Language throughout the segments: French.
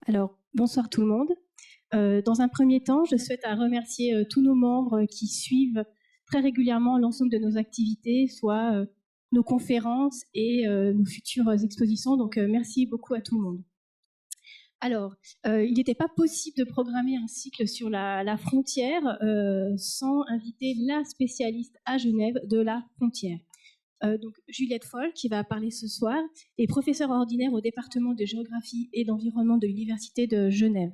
Alors, bonsoir tout le monde. Dans un premier temps, je souhaite remercier tous nos membres qui suivent très régulièrement l'ensemble de nos activités, soit nos conférences et nos futures expositions. Donc, merci beaucoup à tout le monde. Alors, il n'était pas possible de programmer un cycle sur la frontière sans inviter la spécialiste à Genève de la frontière. Donc Juliette Foll, qui va parler ce soir, est professeure ordinaire au département de géographie et d'environnement de l'Université de Genève.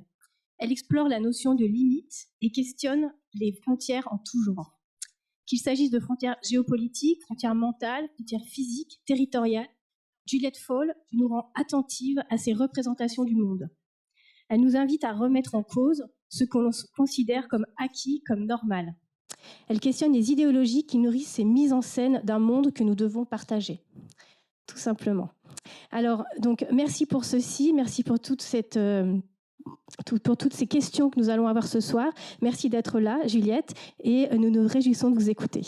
Elle explore la notion de limite et questionne les frontières en tout genre. Qu'il s'agisse de frontières géopolitiques, frontières mentales, frontières physiques, territoriales, Juliette Foll nous rend attentives à ces représentations du monde. Elle nous invite à remettre en cause ce que l'on considère comme acquis, comme normal. Elle questionne les idéologies qui nourrissent ces mises en scène d'un monde que nous devons partager, tout simplement. Alors, donc, merci pour ceci, merci pour toutes ces questions que nous allons avoir ce soir. Merci d'être là, Juliette, et nous nous réjouissons de vous écouter.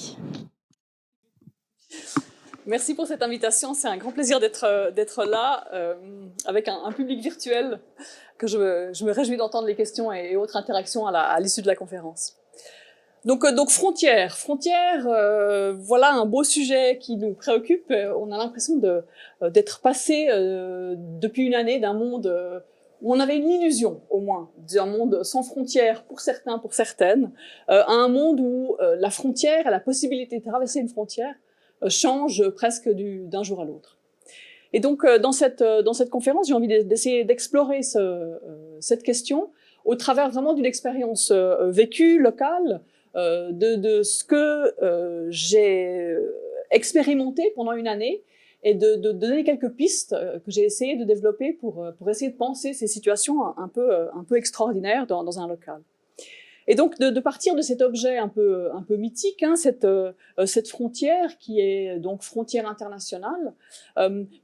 Merci pour cette invitation, c'est un grand plaisir d'être là avec un public virtuel que je me réjouis d'entendre les questions et autres interactions à l'issue de la conférence. Donc frontières, voilà un beau sujet qui nous préoccupe. On a l'impression d'être passé depuis une année d'un monde où on avait une illusion, au moins, d'un monde sans frontières pour certains, pour certaines, à un monde où la frontière et la possibilité de traverser une frontière change presque d'un jour à l'autre. Et donc, dans cette conférence, j'ai envie d'essayer d'explorer cette question au travers vraiment d'une expérience vécue, locale, de ce que j'ai expérimenté pendant une année et de donner quelques pistes que j'ai essayé de développer pour essayer de penser ces situations un peu extraordinaires dans un local. Et donc de partir de cet objet un peu mythique, hein, cette frontière qui est donc frontière internationale,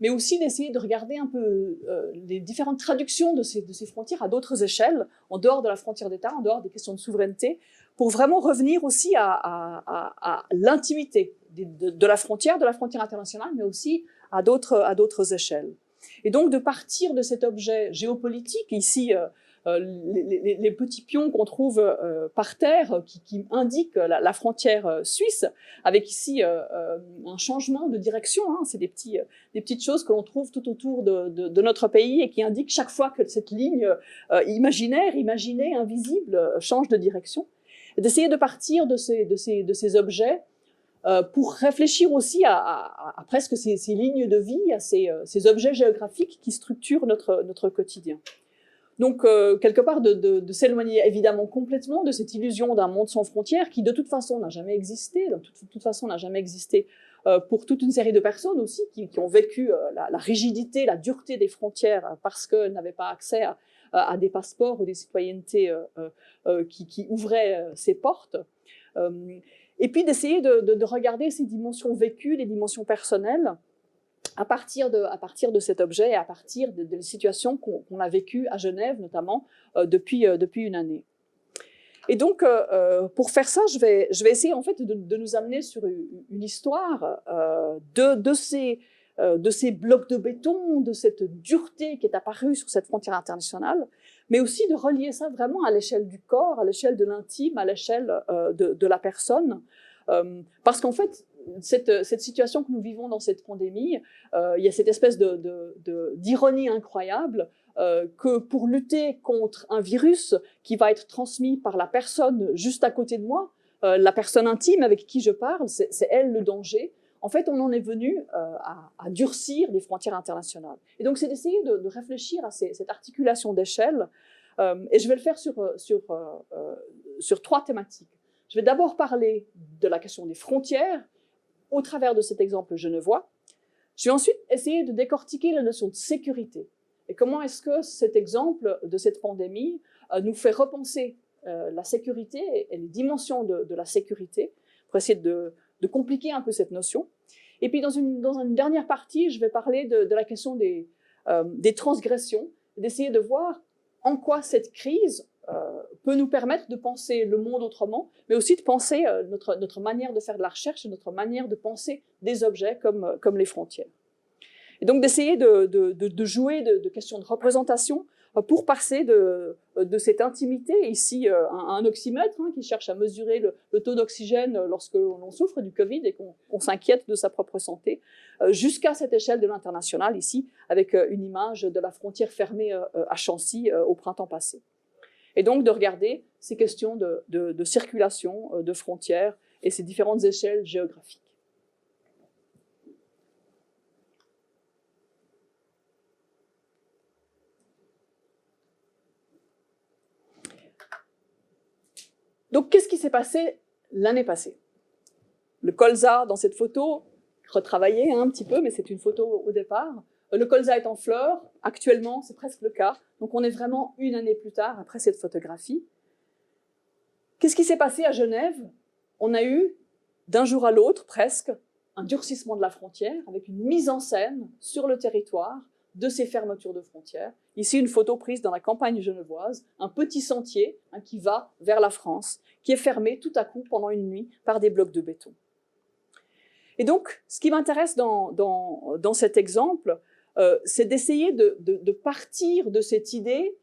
mais aussi d'essayer de regarder un peu les différentes traductions de ces frontières à d'autres échelles, en dehors de la frontière d'État, en dehors des questions de souveraineté, pour vraiment revenir aussi à l'intimité de la frontière internationale, mais aussi à d'autres échelles. Et donc de partir de cet objet géopolitique, ici les petits pions qu'on trouve par terre qui indiquent la frontière suisse, avec ici un changement de direction, hein, c'est des petites choses que l'on trouve tout autour de notre pays et qui indiquent chaque fois que cette ligne imaginaire, imaginée, invisible, change de direction. D'essayer de partir de ces objets pour réfléchir aussi à presque ces lignes de vie, à ces objets géographiques qui structurent notre quotidien. Donc, quelque part, de s'éloigner évidemment complètement de cette illusion d'un monde sans frontières qui, de toute façon, n'a jamais existé, pour toute une série de personnes aussi qui ont vécu la rigidité, la dureté des frontières parce qu'elles n'avaient pas accès à des passeports ou des citoyennetés qui ouvraient ces portes. Et puis d'essayer de regarder ces dimensions vécues, les dimensions personnelles, à partir de cet objet et à partir des situations qu'on a vécues à Genève, notamment, depuis une année. Et donc, pour faire ça, je vais essayer en fait de nous amener sur une histoire de ces blocs de béton, de cette dureté qui est apparue sur cette frontière internationale, mais aussi de relier ça vraiment à l'échelle du corps, à l'échelle de l'intime, à l'échelle de la personne. Parce qu'en fait, cette situation que nous vivons dans cette pandémie, il y a cette espèce d'ironie incroyable que pour lutter contre un virus qui va être transmis par la personne juste à côté de moi, la personne intime avec qui je parle, c'est elle le danger. En fait, on en est venu à durcir les frontières internationales. Et donc, c'est d'essayer de réfléchir à cette articulation d'échelle. Et je vais le faire sur trois thématiques. Je vais d'abord parler de la question des frontières au travers de cet exemple genevois. Je vais ensuite essayer de décortiquer la notion de sécurité. Et comment est-ce que cet exemple de cette pandémie nous fait repenser la sécurité et les dimensions de la sécurité pour essayer de compliquer un peu cette notion. Et puis dans une dernière partie, je vais parler de la question des transgressions, d'essayer de voir en quoi cette crise peut nous permettre de penser le monde autrement, mais aussi de penser notre manière de faire de la recherche et notre manière de penser des objets comme les frontières. Et donc d'essayer de jouer de questions de représentation pour passer de cette intimité, ici un oxymètre qui cherche à mesurer le taux d'oxygène lorsque l'on souffre du Covid et qu'on s'inquiète de sa propre santé, jusqu'à cette échelle de l'international, ici, avec une image de la frontière fermée à Chancy au printemps passé. Et donc de regarder ces questions de circulation, de frontières et ces différentes échelles géographiques. Donc, qu'est-ce qui s'est passé l'année passée? Le colza, dans cette photo, retravaillé un petit peu, mais c'est une photo au départ. Le colza est en fleurs, actuellement, c'est presque le cas. Donc, on est vraiment une année plus tard, après cette photographie. Qu'est-ce qui s'est passé à Genève? On a eu, d'un jour à l'autre, presque, un durcissement de la frontière, avec une mise en scène sur le territoire de ces fermetures de frontières. Ici, une photo prise dans la campagne genevoise, un petit sentier qui va vers la France, qui est fermé tout à coup pendant une nuit par des blocs de béton. Et donc, ce qui m'intéresse dans cet exemple, c'est d'essayer de partir de cette idée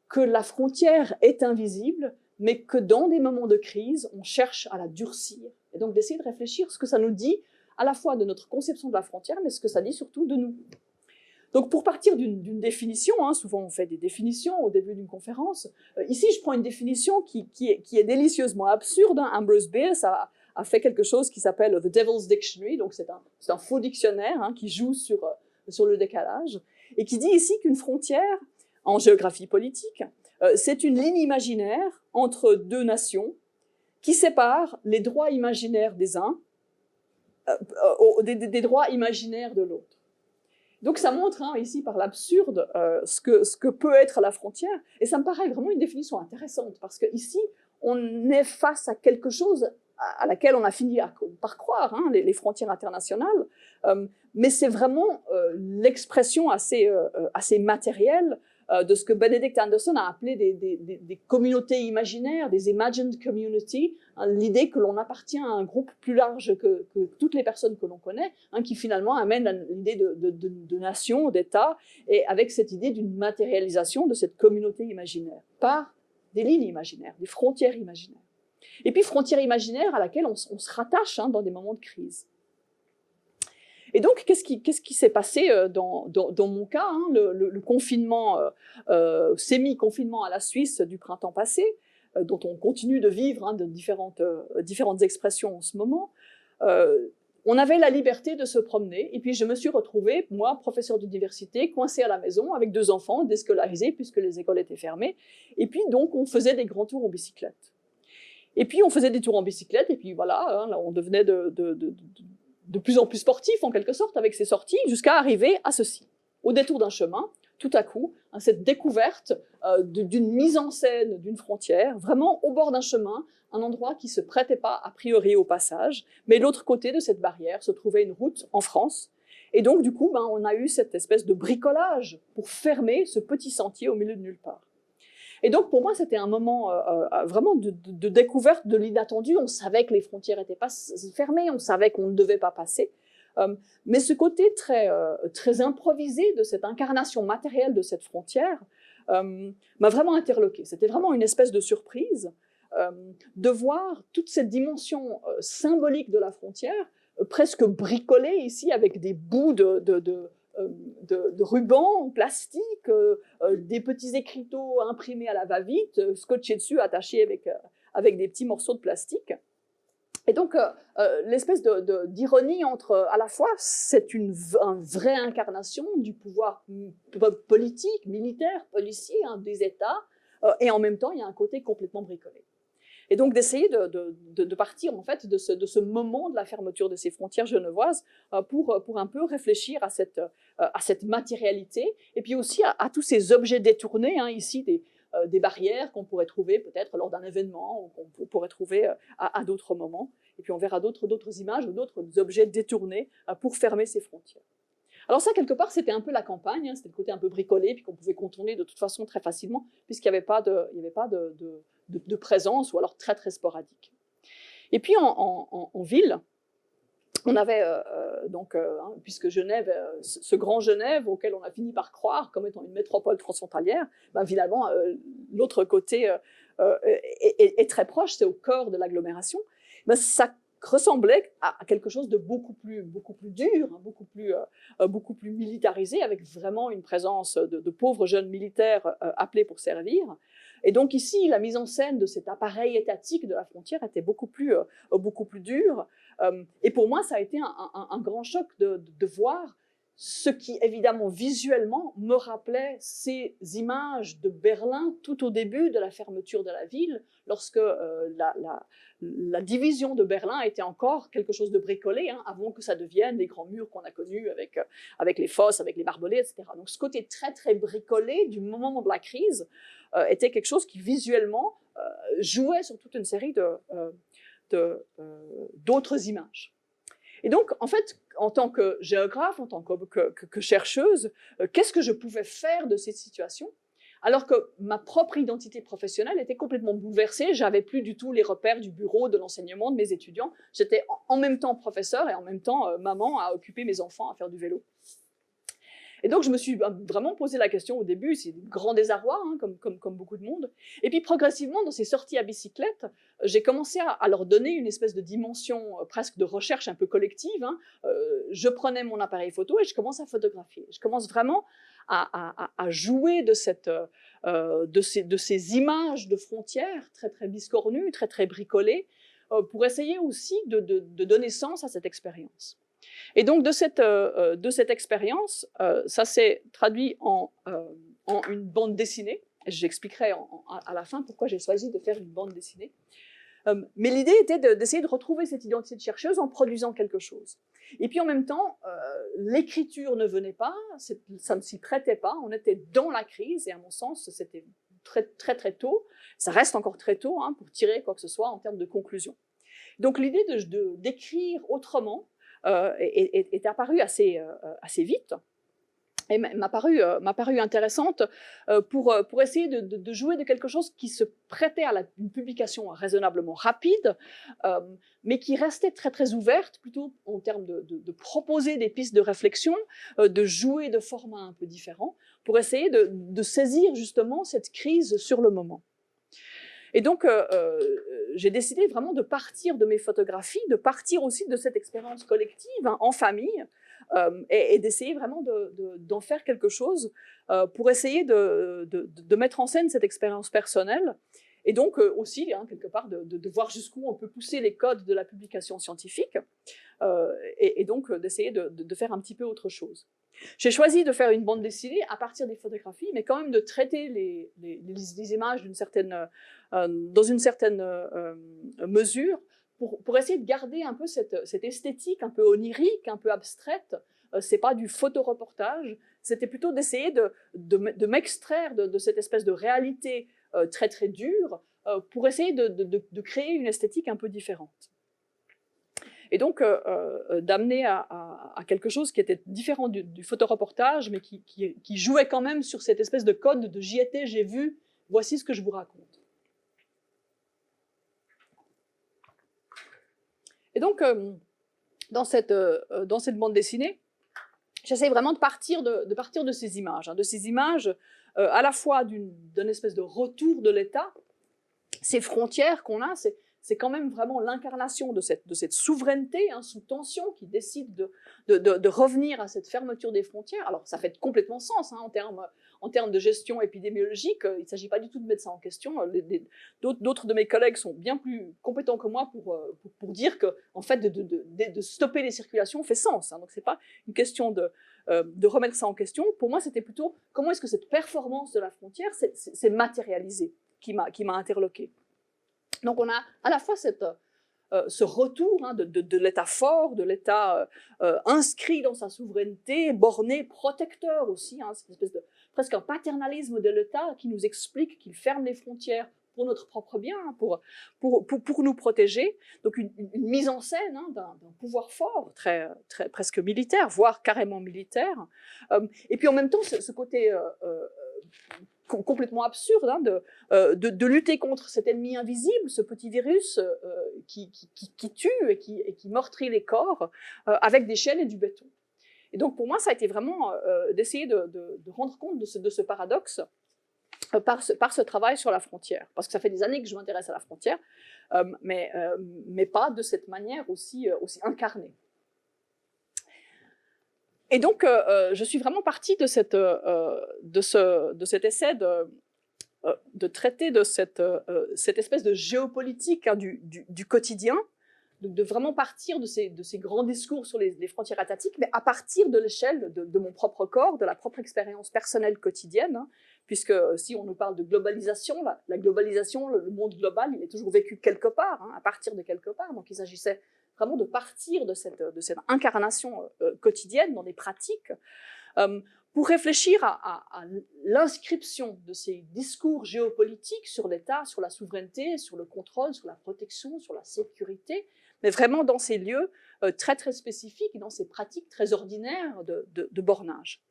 que la frontière est invisible, mais que dans des moments de crise, on cherche à la durcir. Et donc d'essayer de réfléchir ce que ça nous dit à la fois de notre conception de la frontière, mais ce que ça dit surtout de nous. Donc pour partir d'une définition, souvent on fait des définitions au début d'une conférence, ici je prends une définition qui est délicieusement absurde. Ambrose Bierce a fait quelque chose qui s'appelle The Devil's Dictionary, donc c'est un faux dictionnaire qui joue sur le décalage, et qui dit ici qu'une frontière, en géographie politique, c'est une ligne imaginaire entre deux nations qui sépare les droits imaginaires des uns des droits imaginaires de l'autre. Donc ça montre ici par l'absurde ce que peut être la frontière, et ça me paraît vraiment une définition intéressante, parce qu'ici, on est face à quelque chose à laquelle on a fini par croire, les frontières internationales, mais c'est vraiment l'expression assez matérielle de ce que Benedict Anderson a appelé des communautés imaginaires, des imagined communities, l'idée que l'on appartient à un groupe plus large que toutes les personnes que l'on connaît, qui finalement amène l'idée de nation, d'État, et avec cette idée d'une matérialisation de cette communauté imaginaire, par des lignes imaginaires, des frontières imaginaires. Et puis frontières imaginaires à laquelle on se rattache dans des moments de crise. Et donc, qu'est-ce qui s'est passé dans mon cas, le confinement, semi-confinement à la Suisse du printemps passé, dont on continue de vivre de différentes expressions en ce moment. On avait la liberté de se promener, et puis je me suis retrouvée, moi, professeur d'université, coincée à la maison avec 2 enfants, déscolarisés puisque les écoles étaient fermées, et puis donc on faisait des grands tours en bicyclette. Et puis on faisait des tours en bicyclette, et puis voilà, on devenait de plus en plus sportif, en quelque sorte, avec ces sorties, jusqu'à arriver à ceci. Au détour d'un chemin, tout à coup, cette découverte d'une mise en scène d'une frontière, vraiment au bord d'un chemin, un endroit qui ne se prêtait pas a priori au passage, mais de l'autre côté de cette barrière se trouvait une route en France. Et donc, du coup, on a eu cette espèce de bricolage pour fermer ce petit sentier au milieu de nulle part. Et donc, pour moi, c'était un moment vraiment de découverte de l'inattendu. On savait que les frontières n'étaient pas fermées, on savait qu'on ne devait pas passer. Mais ce côté très improvisé de cette incarnation matérielle de cette frontière m'a vraiment interloquée. C'était vraiment une espèce de surprise de voir toute cette dimension symbolique de la frontière presque bricolée ici avec des bouts de rubans plastiques, des petits écriteaux imprimés à la va-vite, scotchés dessus, attachés avec des petits morceaux de plastique. Et donc, l'espèce d'ironie entre, à la fois, c'est une vraie incarnation du pouvoir politique, militaire, policier des États, et en même temps, il y a un côté complètement bricolé. Et donc d'essayer de partir en fait de ce moment de la fermeture de ces frontières genevoises pour un peu réfléchir à cette matérialité, et puis aussi à tous ces objets détournés, ici des barrières qu'on pourrait trouver peut-être lors d'un événement, ou qu'on pourrait trouver à d'autres moments. Et puis on verra d'autres images ou d'autres objets détournés pour fermer ces frontières. Alors ça, quelque part, c'était un peu la campagne, c'était le côté un peu bricolé, puis qu'on pouvait contourner de toute façon très facilement, puisqu'il n'y avait pas de présence, ou alors très très sporadique. Et puis en ville, on avait puisque Genève, ce grand Genève auquel on a fini par croire comme étant une métropole transfrontalière, finalement l'autre côté est très proche, c'est au cœur de l'agglomération. Ça ressemblait à quelque chose de beaucoup plus dur, beaucoup plus militarisé, avec vraiment une présence de pauvres jeunes militaires appelés pour servir. Et donc ici, la mise en scène de cet appareil étatique de la frontière était beaucoup plus dure. Et pour moi, ça a été un grand choc de voir ce qui, évidemment, visuellement, me rappelait ces images de Berlin tout au début de la fermeture de la ville, lorsque la division de Berlin était encore quelque chose de bricolé, avant que ça devienne les grands murs qu'on a connus avec les fosses, avec les barbelés, etc. Donc ce côté très, très bricolé du moment de la crise était quelque chose qui, visuellement, jouait sur toute une série d'autres images. Et donc, en fait, en tant que géographe, en tant que chercheuse, qu'est-ce que je pouvais faire de cette situation, alors que ma propre identité professionnelle était complètement bouleversée, j'avais plus du tout les repères du bureau, de l'enseignement, de mes étudiants, j'étais en même temps professeur et en même temps maman à occuper mes enfants, à faire du vélo. Et donc, je me suis vraiment posé la question au début, c'est un grand désarroi, comme beaucoup de monde. Et puis, progressivement, dans ces sorties à bicyclette, j'ai commencé à leur donner une espèce de dimension presque de recherche un peu collective. Je prenais mon appareil photo et je commence à photographier. Je commence vraiment à jouer de ces images de frontières très, très biscornues, très, très bricolées, pour essayer aussi de donner sens à cette expérience. Et donc, de cette expérience, ça s'est traduit en une bande dessinée. J'expliquerai à la fin pourquoi j'ai choisi de faire une bande dessinée. Mais l'idée était d'essayer de retrouver cette identité de chercheuse en produisant quelque chose. Et puis en même temps, l'écriture ne venait pas, ça ne s'y prêtait pas, on était dans la crise, et à mon sens, c'était très, très, très tôt, ça reste encore très tôt pour tirer quoi que ce soit en termes de conclusion. Donc l'idée d'écrire autrement, est apparue assez vite et m'a paru intéressante pour essayer de jouer de quelque chose qui se prêtait à une publication raisonnablement rapide, mais qui restait très très ouverte, plutôt en termes de proposer des pistes de réflexion, de jouer de formats un peu différents, pour essayer de saisir justement cette crise sur le moment. Et donc, j'ai décidé vraiment de partir de mes photographies, de partir aussi de cette expérience collective en famille, et d'essayer vraiment d'en faire quelque chose pour essayer de mettre en scène cette expérience personnelle, et donc aussi, quelque part, de voir jusqu'où on peut pousser les codes de la publication scientifique, et donc d'essayer de faire un petit peu autre chose. J'ai choisi de faire une bande dessinée à partir des photographies, mais quand même de traiter les images dans une certaine mesure, pour essayer de garder un peu cette esthétique un peu onirique, un peu abstraite. C'est pas du photoreportage, c'était plutôt d'essayer de m'extraire de cette espèce de réalité très très dure, pour essayer de créer une esthétique un peu différente. Et donc, d'amener à quelque chose qui était différent du photoreportage, mais qui jouait quand même sur cette espèce de code de j'y étais, j'ai vu, voici ce que je vous raconte. Et donc, dans cette bande dessinée, j'essaie vraiment de partir de ces images, à la fois d'une espèce de retour de l'État, ces frontières qu'on a, c'est quand même vraiment l'incarnation de cette souveraineté sous tension qui décide de revenir à cette fermeture des frontières. Alors, ça fait complètement sens en termes de gestion épidémiologique. Il ne s'agit pas du tout de mettre ça en question. D'autres de mes collègues sont bien plus compétents que moi pour dire que, en fait, de stopper les circulations fait sens. Donc, ce n'est pas une question de remettre ça en question. Pour moi, c'était plutôt comment est-ce que cette performance de la frontière s'est matérialisée qui m'a interloquée. Donc, on a à la fois ce retour de l'État fort, de l'État inscrit dans sa souveraineté, borné, protecteur aussi, cette espèce de presque un paternalisme de l'État qui nous explique qu'il ferme les frontières pour notre propre bien, pour nous protéger. Donc une mise en scène d'un pouvoir fort, très, très, presque militaire, voire carrément militaire. Et puis en même temps, ce côté complètement absurde de lutter contre cet ennemi invisible, ce petit virus qui tue et qui meurtrit les corps avec des chaînes et du béton. Et donc pour moi, ça a été vraiment d'essayer de rendre compte de ce paradoxe par ce travail sur la frontière. Parce que ça fait des années que je m'intéresse à la frontière, mais pas de cette manière aussi incarnée. Et donc, je suis vraiment partie de cet essai de traiter de cette espèce de géopolitique du quotidien, de vraiment partir de ces grands discours sur les frontières étatiques, mais à partir de l'échelle de mon propre corps, de la propre expérience personnelle quotidienne, hein, puisque si on nous parle de globalisation, la globalisation, le monde global, il est toujours vécu quelque part, hein, à partir de quelque part. Donc il s'agissait vraiment de partir de cette incarnation quotidienne dans des pratiques, pour réfléchir à l'inscription de ces discours géopolitiques sur l'État, sur la souveraineté, sur le contrôle, sur la protection, sur la sécurité, mais vraiment dans ces lieux très très spécifiques et dans ces pratiques très ordinaires de bornage.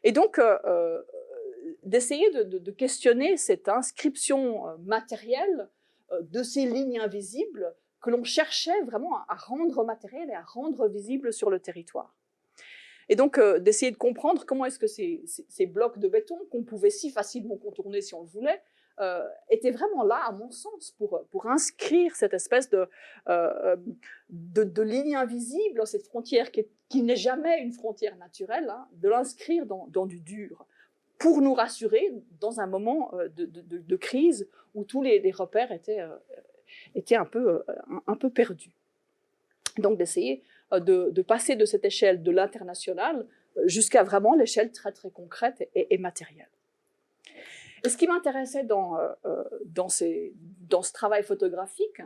Et donc, d'essayer de questionner cette inscription matérielle de ces lignes invisibles que l'on cherchait vraiment à rendre matérielles et à rendre visibles sur le territoire. Et donc, d'essayer de comprendre comment est-ce que ces blocs de béton, qu'on pouvait si facilement contourner si on le voulait, étaient vraiment là, à mon sens, pour inscrire cette espèce de ligne invisible, cette frontière qui n'est jamais une frontière naturelle, hein, de l'inscrire dans du dur, pour nous rassurer dans un moment de crise où tous les repères étaient un peu perdus. Donc, d'essayer de passer de cette échelle de l'international jusqu'à vraiment l'échelle très très concrète et matérielle. Et ce qui m'intéressait dans ce travail photographique,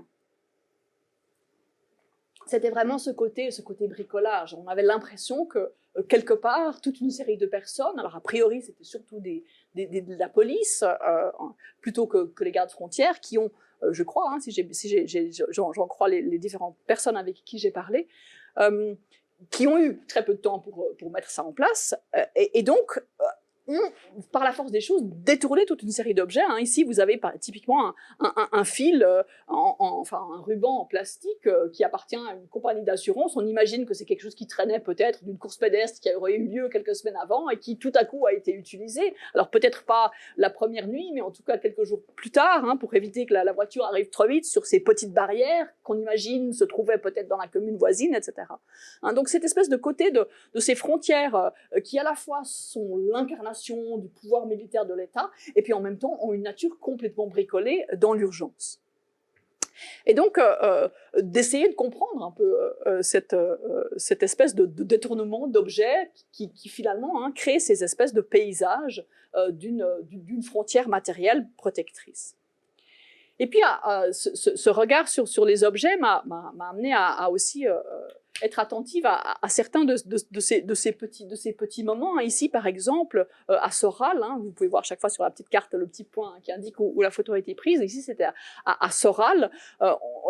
c'était vraiment ce côté bricolage. On avait l'impression que quelque part, toute une série de personnes, alors a priori c'était surtout de la police, plutôt que les gardes frontières, qui ont, je crois, hein, j'en crois les différentes personnes avec qui j'ai parlé, qui ont eu très peu de temps pour mettre ça en place, et donc ont, par la force des choses, détourné toute une série d'objets. Hein. Ici, vous avez typiquement un fil, enfin un ruban en plastique qui appartient à une compagnie d'assurance. On imagine que c'est quelque chose qui traînait peut-être d'une course pédestre qui aurait eu lieu quelques semaines avant et qui tout à coup a été utilisé. Alors peut-être pas la première nuit, mais en tout cas quelques jours plus tard, hein, pour éviter que la voiture arrive trop vite sur ces petites barrières qu'on imagine se trouvaient peut-être dans la commune voisine, etc. Hein, donc cette espèce de côté de ces frontières qui à la fois sont l'incarnation du pouvoir militaire de l'État, et puis en même temps ont une nature complètement bricolée dans l'urgence. Et donc, d'essayer de comprendre un peu cette espèce de détournement d'objets qui finalement crée ces espèces de paysages d'une frontière matérielle protectrice. Et puis, ce regard sur les objets m'a amené à aussi être attentive à certains de ces petits moments. Ici, par exemple, à Soral, hein, vous pouvez voir chaque fois sur la petite carte le petit point qui indique où la photo a été prise. Ici, c'était à Soral.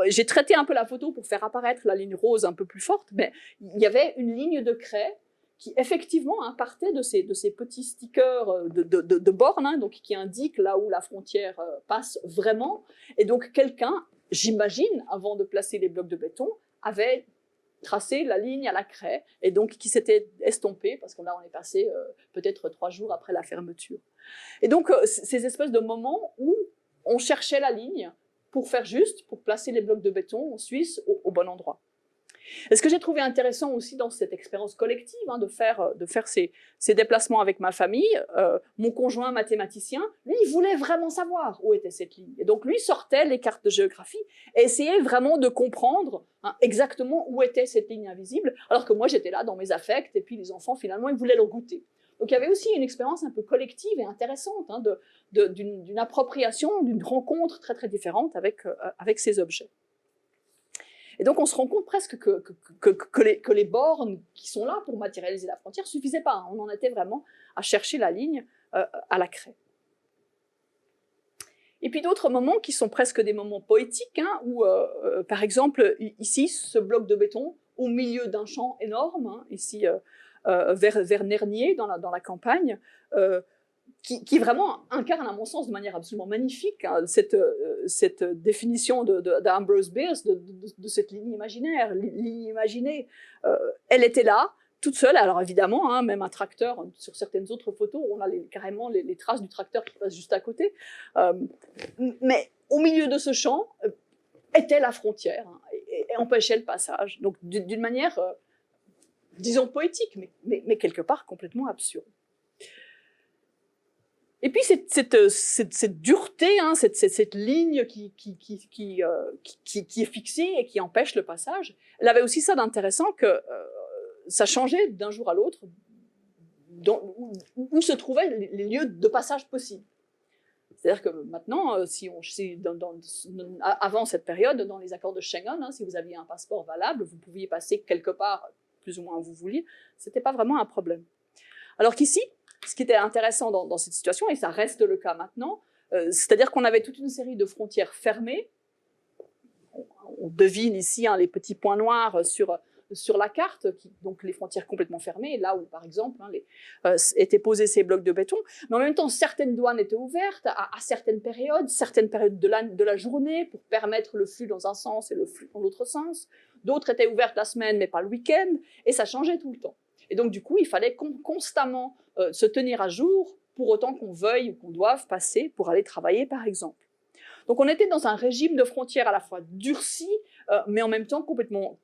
J'ai traité un peu la photo pour faire apparaître la ligne rose un peu plus forte, mais il y avait une ligne de craie qui effectivement partait de ces petits stickers de bornes, hein, donc qui indiquent là où la frontière passe vraiment. Et donc quelqu'un, j'imagine, avant de placer les blocs de béton, avait tracé la ligne à la craie, et donc qui s'était estompé, parce qu'on est passé peut-être 3 jours après la fermeture. Et donc ces espèces de moments où on cherchait la ligne pour faire juste, pour placer les blocs de béton en Suisse au bon endroit. Et ce que j'ai trouvé intéressant aussi dans cette expérience collective, hein, de faire ces déplacements avec ma famille, mon conjoint mathématicien, lui, il voulait vraiment savoir où était cette ligne. Et donc lui sortait les cartes de géographie et essayait vraiment de comprendre exactement où était cette ligne invisible, alors que moi j'étais là dans mes affects, et puis les enfants finalement ils voulaient le goûter. Donc il y avait aussi une expérience un peu collective et intéressante, hein, d'une appropriation, d'une rencontre très très différente avec ces objets. Et donc on se rend compte presque que les bornes qui sont là pour matérialiser la frontière ne suffisaient pas. Hein. On en était vraiment à chercher la ligne à la craie. Et puis d'autres moments qui sont presque des moments poétiques, hein, où par exemple ici ce bloc de béton au milieu d'un champ énorme, hein, ici vers Nernier dans la campagne, qui vraiment incarne, à mon sens, de manière absolument magnifique, hein, cette définition d'Ambrose Bierce de cette ligne imaginaire, ligne imaginée. Elle était là, toute seule. Alors évidemment, hein, même un tracteur, sur certaines autres photos, on a carrément les traces du tracteur qui passe juste à côté. Mais au milieu de ce champ était la frontière, hein, et empêchait le passage. Donc d'une manière, disons, poétique, mais quelque part complètement absurde. Et puis cette dureté, hein, cette ligne qui est fixée et qui empêche le passage, elle avait aussi ça d'intéressant que ça changeait d'un jour à l'autre où se trouvaient les lieux de passage possibles. C'est-à-dire que maintenant, avant cette période, dans les accords de Schengen, hein, si vous aviez un passeport valable, vous pouviez passer quelque part, plus ou moins où vous vouliez, c'était pas vraiment un problème. Alors qu'ici, ce qui était intéressant dans cette situation, et ça reste le cas maintenant, c'est-à-dire qu'on avait toute une série de frontières fermées. On devine ici, hein, les petits points noirs sur la carte, donc les frontières complètement fermées, là où, par exemple, hein, étaient posés ces blocs de béton. Mais en même temps, certaines douanes étaient ouvertes à certaines périodes de la journée pour permettre le flux dans un sens et le flux dans l'autre sens. D'autres étaient ouvertes la semaine, mais pas le week-end, et ça changeait tout le temps. Et donc, du coup, il fallait constamment se tenir à jour pour autant qu'on veuille ou qu'on doive passer pour aller travailler, par exemple. Donc, on était dans un régime de frontières à la fois durci, mais en même temps complètement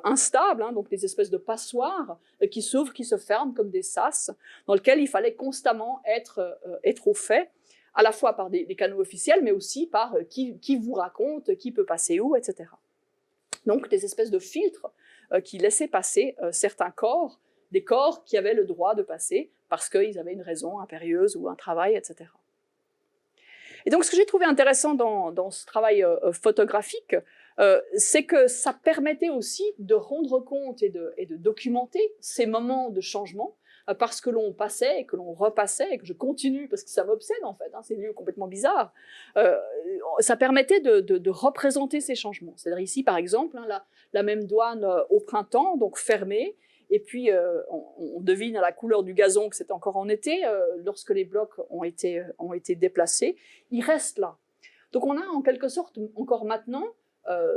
instable, hein, donc des espèces de passoires qui s'ouvrent, qui se ferment comme des sas, dans lesquels il fallait constamment être au fait, à la fois par des canaux officiels, mais aussi par qui vous raconte, qui peut passer où, etc. Donc, des espèces de filtres qui laissaient passer certains corps, des corps qui avaient le droit de passer parce qu'ils avaient une raison impérieuse ou un travail, etc. Et donc, ce que j'ai trouvé intéressant dans ce travail photographique, c'est que ça permettait aussi de rendre compte et de documenter ces moments de changement, parce que l'on passait et que l'on repassait, et que je continue, parce que ça m'obsède en fait, hein, ces lieux complètement bizarres, ça permettait de représenter ces changements. C'est-à-dire ici, par exemple, hein, la même douane au printemps, donc fermée, et puis on devine à la couleur du gazon que c'est encore en été, lorsque les blocs ont été déplacés, ils restent là. Donc on a en quelque sorte encore maintenant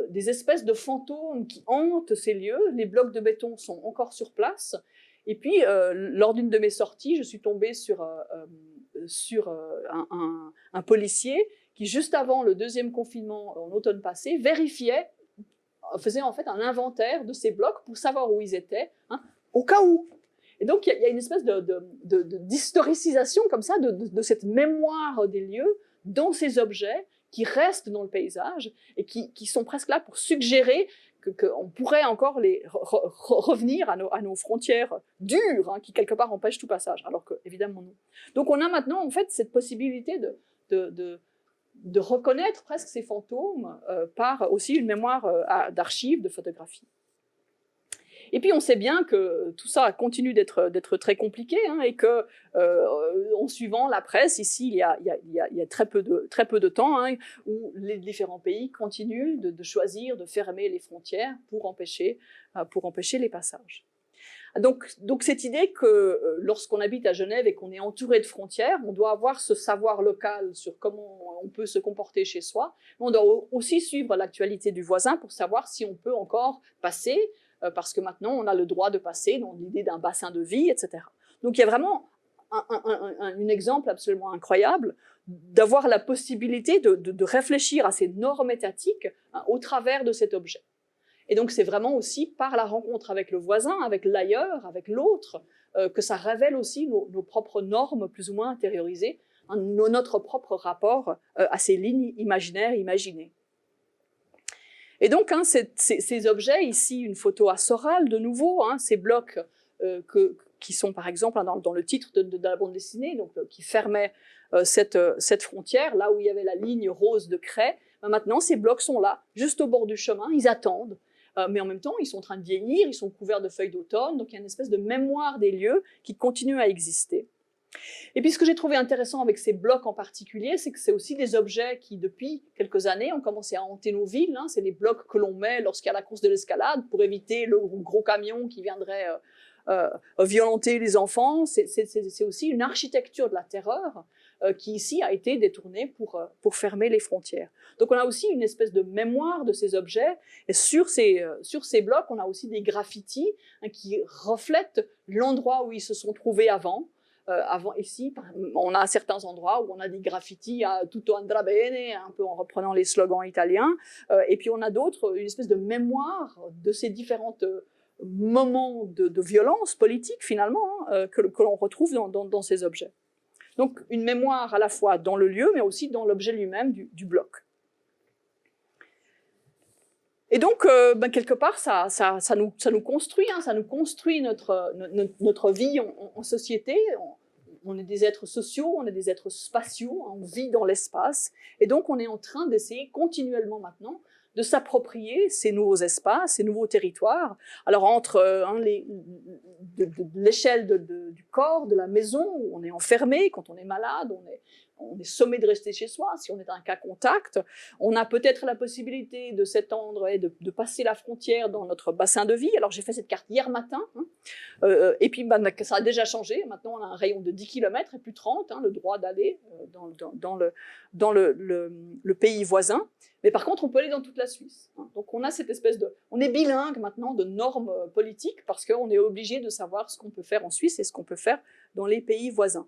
des espèces de fantômes qui hantent ces lieux, les blocs de béton sont encore sur place, et puis lors d'une de mes sorties, je suis tombée sur un policier qui, juste avant le deuxième confinement en automne passé, faisait en fait un inventaire de ces blocs pour savoir où ils étaient, hein, au cas où. Et donc il y a une espèce d'historicisation comme ça de cette mémoire des lieux dans ces objets qui restent dans le paysage et qui sont presque là pour suggérer qu'on pourrait encore revenir à nos frontières dures, hein, qui quelque part empêchent tout passage, alors que évidemment non. Donc on a maintenant en fait cette possibilité de reconnaître presque ces fantômes par aussi une mémoire d'archives, de photographies. Et puis on sait bien que tout ça continue d'être très compliqué, hein, et que en suivant la presse, ici il y a très peu de temps, hein, où les différents pays continuent de choisir de fermer les frontières pour empêcher les passages. Donc cette idée que lorsqu'on habite à Genève et qu'on est entouré de frontières, on doit avoir ce savoir local sur comment on peut se comporter chez soi, mais on doit aussi suivre l'actualité du voisin pour savoir si on peut encore passer, parce que maintenant on a le droit de passer, dans l'idée d'un bassin de vie, etc. Donc il y a vraiment un exemple absolument incroyable d'avoir la possibilité de réfléchir à ces normes étatiques, hein, au travers de cet objet. Et donc c'est vraiment aussi par la rencontre avec le voisin, avec l'ailleurs, avec l'autre, que ça révèle aussi nos propres normes plus ou moins intériorisées, hein, notre propre rapport à ces lignes imaginaires imaginées. Et donc hein, ces objets, ici une photo à Soral de nouveau, hein, ces blocs qui sont par exemple, hein, dans le titre de la bande dessinée, donc, qui fermaient cette frontière, là où il y avait la ligne rose de craie, ben, maintenant ces blocs sont là, juste au bord du chemin, ils attendent. Mais en même temps, ils sont en train de vieillir, ils sont couverts de feuilles d'automne, donc il y a une espèce de mémoire des lieux qui continue à exister. Et puis ce que j'ai trouvé intéressant avec ces blocs en particulier, c'est que c'est aussi des objets qui, depuis quelques années, ont commencé à hanter nos villes, hein. C'est les blocs que l'on met lorsqu'il y a la course de l'escalade pour éviter le gros camion qui viendrait violenter les enfants. C'est aussi une architecture de la terreur qui ici a été détournée pour fermer les frontières. Donc on a aussi une espèce de mémoire de ces objets, et sur ces blocs, on a aussi des graffitis qui reflètent l'endroit où ils se sont trouvés avant. Avant ici, on a certains endroits où on a des graffitis à tutto andrà bene, un peu en reprenant les slogans italiens, et puis on a d'autres, une espèce de mémoire de ces différentes moments de violence politique finalement que l'on retrouve dans ces objets. Donc une mémoire à la fois dans le lieu, mais aussi dans l'objet lui-même du bloc. Et donc, quelque part, ça nous construit, ça nous construit notre vie en société. On est des êtres sociaux, on est des êtres spatiaux, on vit dans l'espace. Et donc, on est en train d'essayer continuellement maintenant de s'approprier ces nouveaux espaces, ces nouveaux territoires. Alors, entre l'échelle du corps, de la maison, où on est enfermé, quand on est malade, on est sommé de rester chez soi, si on est un cas contact. On a peut-être la possibilité de s'étendre et de passer la frontière dans notre bassin de vie. Alors, j'ai fait cette carte hier matin, et puis ça a déjà changé. Maintenant, on a un rayon de 10 km et plus 30, le droit d'aller dans le pays voisin. Mais par contre, on peut aller dans toute la Suisse. Donc, on a cette espèce on est bilingue maintenant de normes politiques parce qu'on est obligé de savoir ce qu'on peut faire en Suisse et ce qu'on peut faire dans les pays voisins.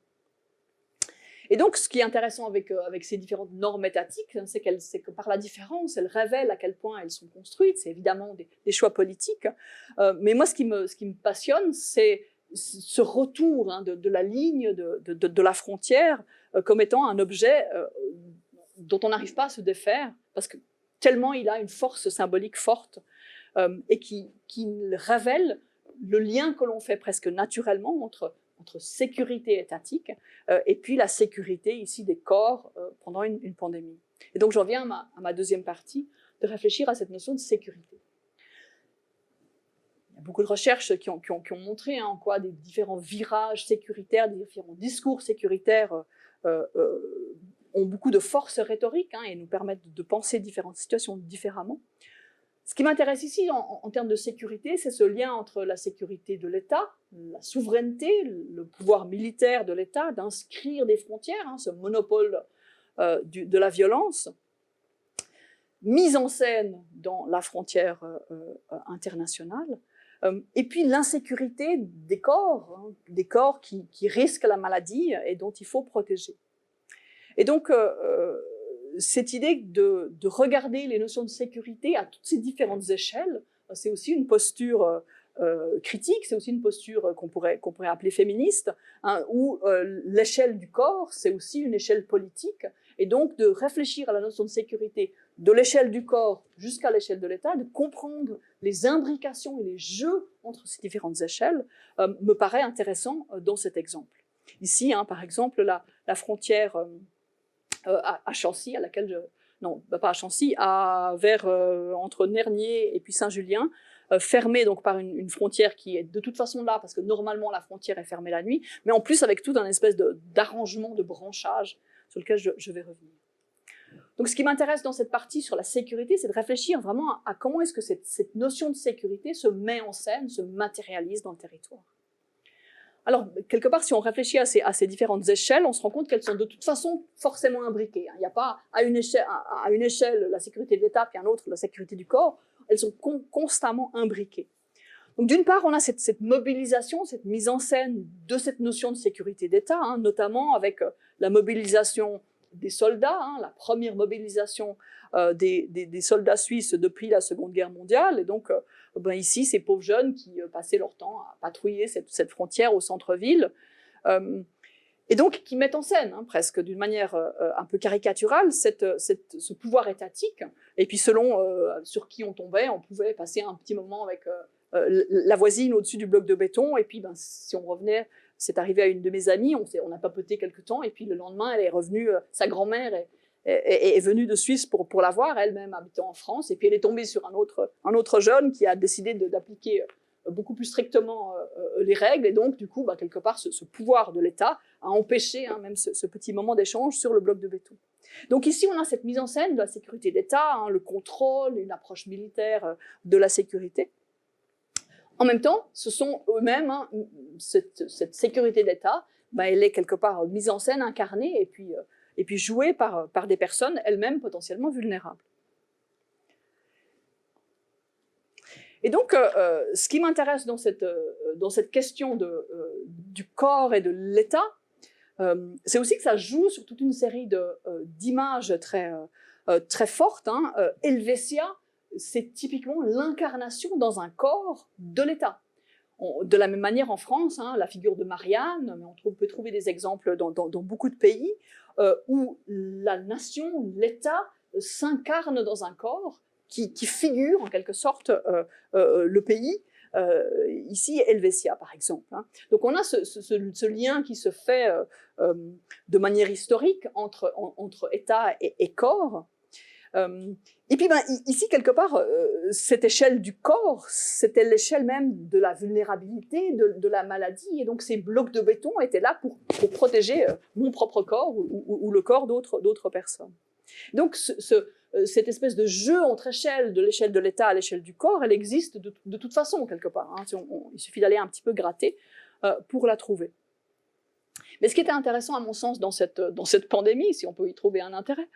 Et donc, ce qui est intéressant avec ces différentes normes étatiques, c'est que par la différence, elles révèlent à quel point elles sont construites. C'est évidemment des choix politiques. Mais moi, ce qui me passionne, c'est ce retour de la ligne de la frontière comme étant un objet dont on n'arrive pas à se défaire, parce que tellement il a une force symbolique forte et qui révèle le lien que l'on fait presque naturellement entre sécurité étatique et puis la sécurité ici des corps pendant une pandémie. Et donc j'en viens à ma deuxième partie, de réfléchir à cette notion de sécurité. Il y a beaucoup de recherches qui ont montré en quoi des différents virages sécuritaires, des différents discours sécuritaires ont beaucoup de force rhétorique et nous permettent de penser différentes situations différemment. Ce qui m'intéresse ici en termes de sécurité, c'est ce lien entre la sécurité de l'État, la souveraineté, le pouvoir militaire de l'État d'inscrire des frontières, ce monopole de la violence, mise en scène dans la frontière internationale, et puis l'insécurité des corps, qui risquent la maladie et dont il faut protéger. Et donc, cette idée de regarder les notions de sécurité à toutes ces différentes échelles, c'est aussi une posture critique, c'est aussi une posture qu'on pourrait appeler féministe, où l'échelle du corps, c'est aussi une échelle politique, et donc de réfléchir à la notion de sécurité de l'échelle du corps jusqu'à l'échelle de l'État, de comprendre les imbrications et les jeux entre ces différentes échelles, me paraît intéressant dans cet exemple. Ici, par exemple, la frontière à Chancy, à laquelle pas à Chancy, entre Nernier et puis Saint-Julien, fermée donc par une frontière qui est de toute façon là, parce que normalement la frontière est fermée la nuit, mais en plus avec tout un espèce d'arrangement, de branchage sur lequel je vais revenir. Donc ce qui m'intéresse dans cette partie sur la sécurité, c'est de réfléchir vraiment à comment est-ce que cette notion de sécurité se met en scène, se matérialise dans le territoire. Alors, quelque part, si on réfléchit à ces différentes échelles, on se rend compte qu'elles sont de toute façon forcément imbriquées. Il n'y a pas à une échelle la sécurité de l'État, puis à une autre la sécurité du corps. Elles sont constamment imbriquées. Donc, d'une part, on a cette mobilisation, cette mise en scène de cette notion de sécurité d'État, notamment avec la mobilisation des soldats, la première mobilisation des soldats suisses depuis la Seconde Guerre mondiale. Et donc, ici, ces pauvres jeunes qui passaient leur temps à patrouiller cette frontière au centre-ville, et donc qui mettent en scène, presque d'une manière un peu caricaturale, ce pouvoir étatique. Et puis, selon sur qui on tombait, on pouvait passer un petit moment avec la voisine au-dessus du bloc de béton, et puis si on revenait, c'est arrivé à une de mes amies, on a papoté quelque temps, et puis le lendemain, elle est revenue, sa grand-mère est venue de Suisse pour la voir, elle-même habitant en France, et puis elle est tombée sur un autre jeune qui a décidé d'appliquer beaucoup plus strictement les règles, et donc du coup, quelque part, ce pouvoir de l'État a empêché même ce petit moment d'échange sur le bloc de béton. Donc ici, on a cette mise en scène de la sécurité d'État, le contrôle, une approche militaire de la sécurité. En même temps, ce sont eux-mêmes, hein, cette sécurité d'État, elle est quelque part mise en scène, incarnée, et puis jouée par des personnes elles-mêmes potentiellement vulnérables. Et donc, ce qui m'intéresse dans cette question du corps et de l'État, c'est aussi que ça joue sur toute une série d'images très fortes. Hein. Helvetia, c'est typiquement l'incarnation dans un corps de l'État. De la même manière en France, hein, la figure de Marianne, mais on peut trouver des exemples dans beaucoup de pays, où la nation, l'État, s'incarne dans un corps qui figure en quelque sorte le pays, ici Helvetia par exemple. Hein. Donc on a ce lien qui se fait de manière historique entre État et corps. Et puis ici quelque part, cette échelle du corps, c'était l'échelle même de la vulnérabilité, de la maladie, et donc ces blocs de béton étaient là pour protéger mon propre corps ou le corps d'autres personnes. Donc cette espèce de jeu entre échelles, de l'échelle de l'État à l'échelle du corps, elle existe de toute façon quelque part. Hein. Il suffit d'aller un petit peu gratter pour la trouver. Mais ce qui était intéressant à mon sens dans cette pandémie, si on peut y trouver un intérêt,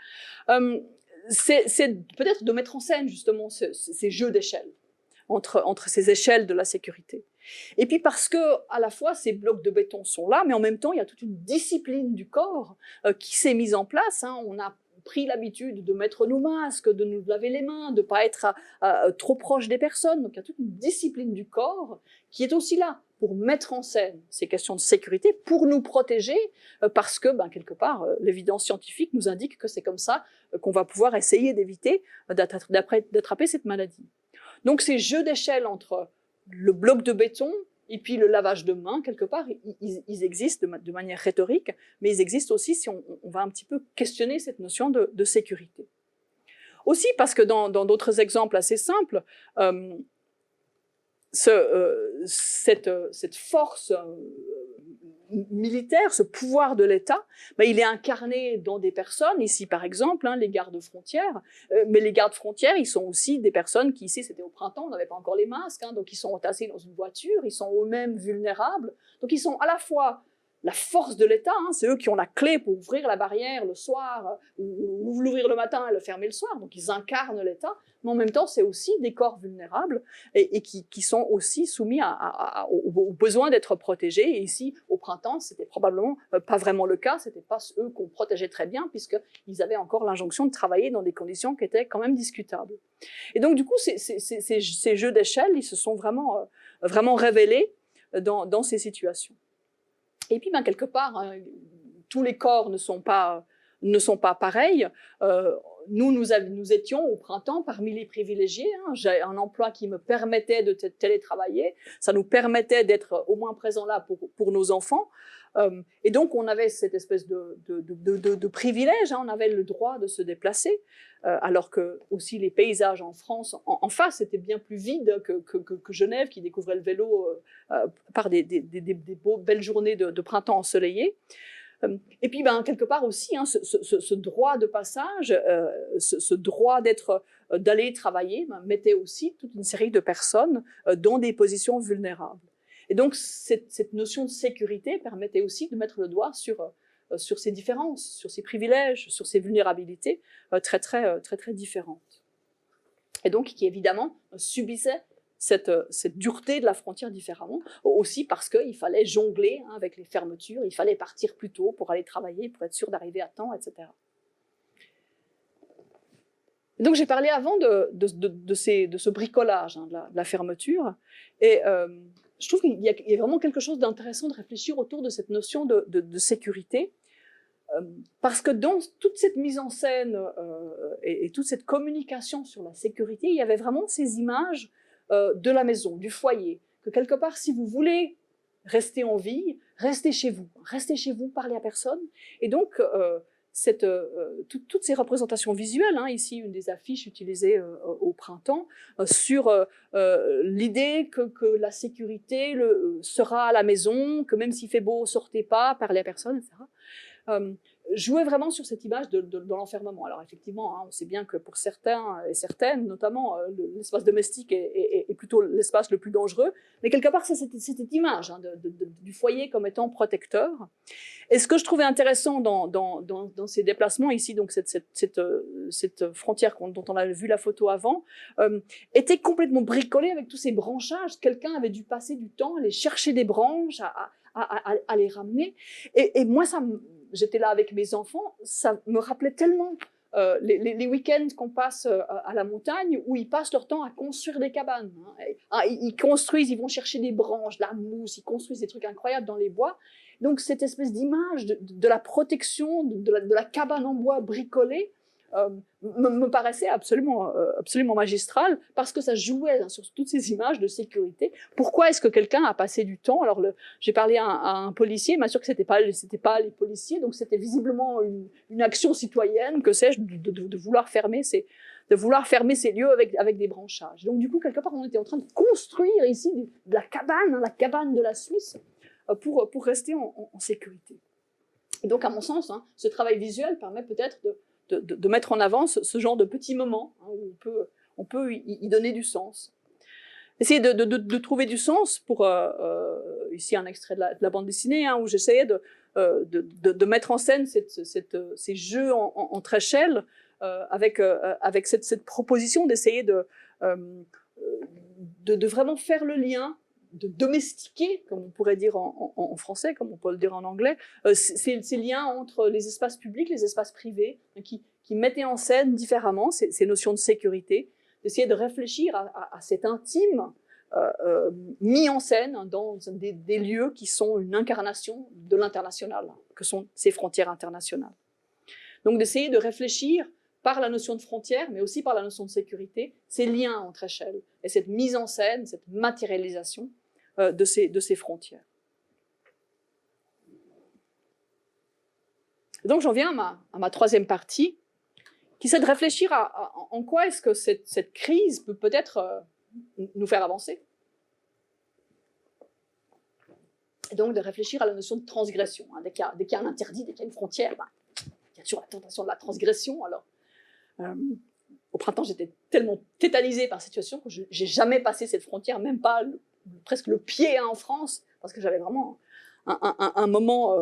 c'est peut-être de mettre en scène justement ces jeux d'échelles entre ces échelles de la sécurité. Et puis parce que à la fois ces blocs de béton sont là, mais en même temps il y a toute une discipline du corps qui s'est mise en place. Hein. On a pris l'habitude de mettre nos masques, de nous laver les mains, de ne pas être trop proche des personnes. Donc il y a toute une discipline du corps qui est aussi là pour mettre en scène ces questions de sécurité, pour nous protéger, parce que quelque part l'évidence scientifique nous indique que c'est comme ça qu'on va pouvoir essayer d'éviter d'attraper cette maladie. Donc ces jeux d'échelle entre le bloc de béton et puis le lavage de mains, quelque part, ils existent de manière rhétorique, mais ils existent aussi si on va un petit peu questionner cette notion de sécurité. Aussi parce que dans d'autres exemples assez simples, cette force militaire, ce pouvoir de l'État, il est incarné dans des personnes, ici par exemple, hein, les gardes-frontières, mais les gardes-frontières, ils sont aussi des personnes qui, ici c'était au printemps, on n'avait pas encore les masques, hein, donc ils sont entassés dans une voiture, ils sont eux-mêmes vulnérables, donc ils sont à la fois la force de l'État, hein, c'est eux qui ont la clé pour ouvrir la barrière le soir, ou l'ouvrir le matin et le fermer le soir, donc ils incarnent l'État, mais en même temps c'est aussi des corps vulnérables et qui sont aussi soumis au besoin d'être protégés. Et ici, au printemps, c'était probablement pas vraiment le cas, c'était pas eux qu'on protégeait très bien, puisqu'ils avaient encore l'injonction de travailler dans des conditions qui étaient quand même discutables. Et donc du coup, ces jeux d'échelle, ils se sont vraiment révélés dans ces situations. Et puis, quelque part, hein, tous les corps ne sont pas pareils. Nous étions au printemps parmi les privilégiés. Hein. J'ai un emploi qui me permettait de télétravailler. Ça nous permettait d'être au moins présents là pour nos enfants. Et donc, on avait cette espèce de privilège. Hein. On avait le droit de se déplacer, alors que aussi les paysages en France, en face, étaient bien plus vides que Genève, qui découvrait le vélo par des belles journées de printemps ensoleillées. Et puis, quelque part aussi, hein, ce droit de passage, ce droit d'aller travailler, mettait aussi toute une série de personnes dans des positions vulnérables. Et donc, cette notion de sécurité permettait aussi de mettre le doigt sur ces différences, sur ces privilèges, sur ces vulnérabilités très différentes. Et donc, qui évidemment subissaient cette dureté de la frontière différemment, aussi parce qu'il fallait jongler hein, avec les fermetures, il fallait partir plus tôt pour aller travailler, pour être sûr d'arriver à temps, etc. Donc j'ai parlé avant de ce bricolage hein, de la fermeture, et je trouve qu'il y a vraiment quelque chose d'intéressant de réfléchir autour de cette notion de sécurité, parce que dans toute cette mise en scène et toute cette communication sur la sécurité, il y avait vraiment ces images de la maison, du foyer, que quelque part, si vous voulez rester en vie, restez chez vous, parlez à personne. Et donc, toutes ces représentations visuelles, hein, ici une des affiches utilisées au printemps, sur l'idée que la sécurité sera à la maison, que même s'il fait beau, sortez pas, parlez à personne, etc. jouait vraiment sur cette image de l'enfermement. Alors effectivement, hein, on sait bien que pour certains et certaines, notamment, l'espace domestique est plutôt l'espace le plus dangereux, mais quelque part, c'est cette image hein, du foyer comme étant protecteur. Et ce que je trouvais intéressant dans ces déplacements ici, donc cette frontière dont on a vu la photo avant, était complètement bricolée avec tous ces branchages. Quelqu'un avait dû passer du temps à aller chercher des branches, à les ramener. Et moi, j'étais là avec mes enfants, ça me rappelait tellement les week-ends qu'on passe à la montagne, où ils passent leur temps à construire des cabanes. Hein. Ils construisent, ils vont chercher des branches, de la mousse, ils construisent des trucs incroyables dans les bois. Donc cette espèce d'image de la protection, de la cabane en bois bricolée, me paraissait absolument magistrale, parce que ça jouait hein, sur toutes ces images de sécurité. Pourquoi est-ce que quelqu'un a passé du temps? Alors j'ai parlé à un policier, il m'a sûr que c'était pas les policiers, donc c'était visiblement une action citoyenne, que sais-je, de vouloir fermer ces lieux avec des branchages. Donc du coup, quelque part, on était en train de construire ici de la cabane, hein, la cabane de la Suisse, pour rester en sécurité. Et donc, à mon sens, hein, ce travail visuel permet peut-être de mettre en avant ce genre de petits moments hein, où on peut y donner du sens. Essayer de trouver du sens pour, ici un extrait de la bande dessinée, hein, où j'essayais de mettre en scène ces jeux entre échelles, avec cette proposition d'essayer de vraiment faire le lien, de domestiquer, comme on pourrait dire en français, comme on peut le dire en anglais, ces liens entre les espaces publics, les espaces privés, qui mettaient en scène différemment ces notions de sécurité, d'essayer de réfléchir à cet intime mis en scène dans des lieux qui sont une incarnation de l'international, que sont ces frontières internationales. Donc d'essayer de réfléchir par la notion de frontière, mais aussi par la notion de sécurité, ces liens entre échelles, et cette mise en scène, cette matérialisation de ces frontières. Et donc j'en viens à ma troisième partie, qui c'est de réfléchir en quoi est-ce que cette crise peut peut-être nous faire avancer. Et donc de réfléchir à la notion de transgression. Hein. Dès qu'il y a un interdit, dès qu'il y a une frontière, il y a toujours la tentation de la transgression. Alors, au printemps, j'étais tellement tétanisée par cette situation que je n'ai jamais passé cette frontière, même pas presque le pied hein, en France, parce que j'avais vraiment un moment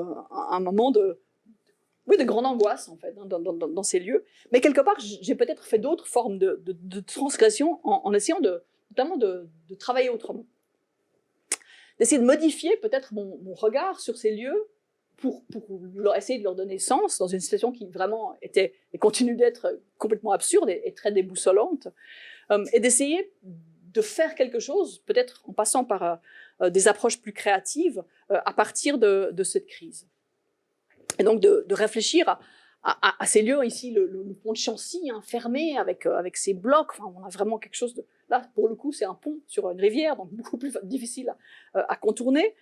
de grande angoisse en fait, hein, dans ces lieux. Mais quelque part, j'ai peut-être fait d'autres formes de transgression en essayant notamment de travailler autrement. D'essayer de modifier peut-être mon regard sur ces lieux pour essayer de leur donner sens dans une situation qui vraiment était et continue d'être complètement absurde et très déboussolante, et d'essayer de faire quelque chose, peut-être en passant par des approches plus créatives, à partir de cette crise. Et donc de réfléchir à ces lieux, ici le pont de Chancy, hein, fermé avec ces blocs, enfin, on a vraiment quelque chose de... Là, pour le coup, c'est un pont sur une rivière, donc beaucoup plus difficile à contourner.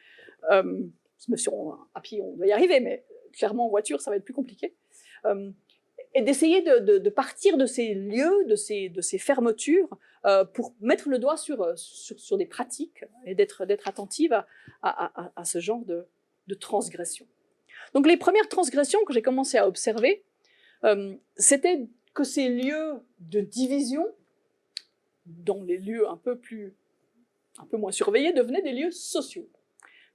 Même si à pied, on doit y arriver, mais clairement en voiture, ça va être plus compliqué. Et d'essayer de partir de ces lieux, de ces fermetures, pour mettre le doigt sur des pratiques et d'être attentive à ce genre de transgression. Donc les premières transgressions que j'ai commencé à observer, c'était que ces lieux de division, dans les lieux un peu moins surveillés, devenaient des lieux sociaux.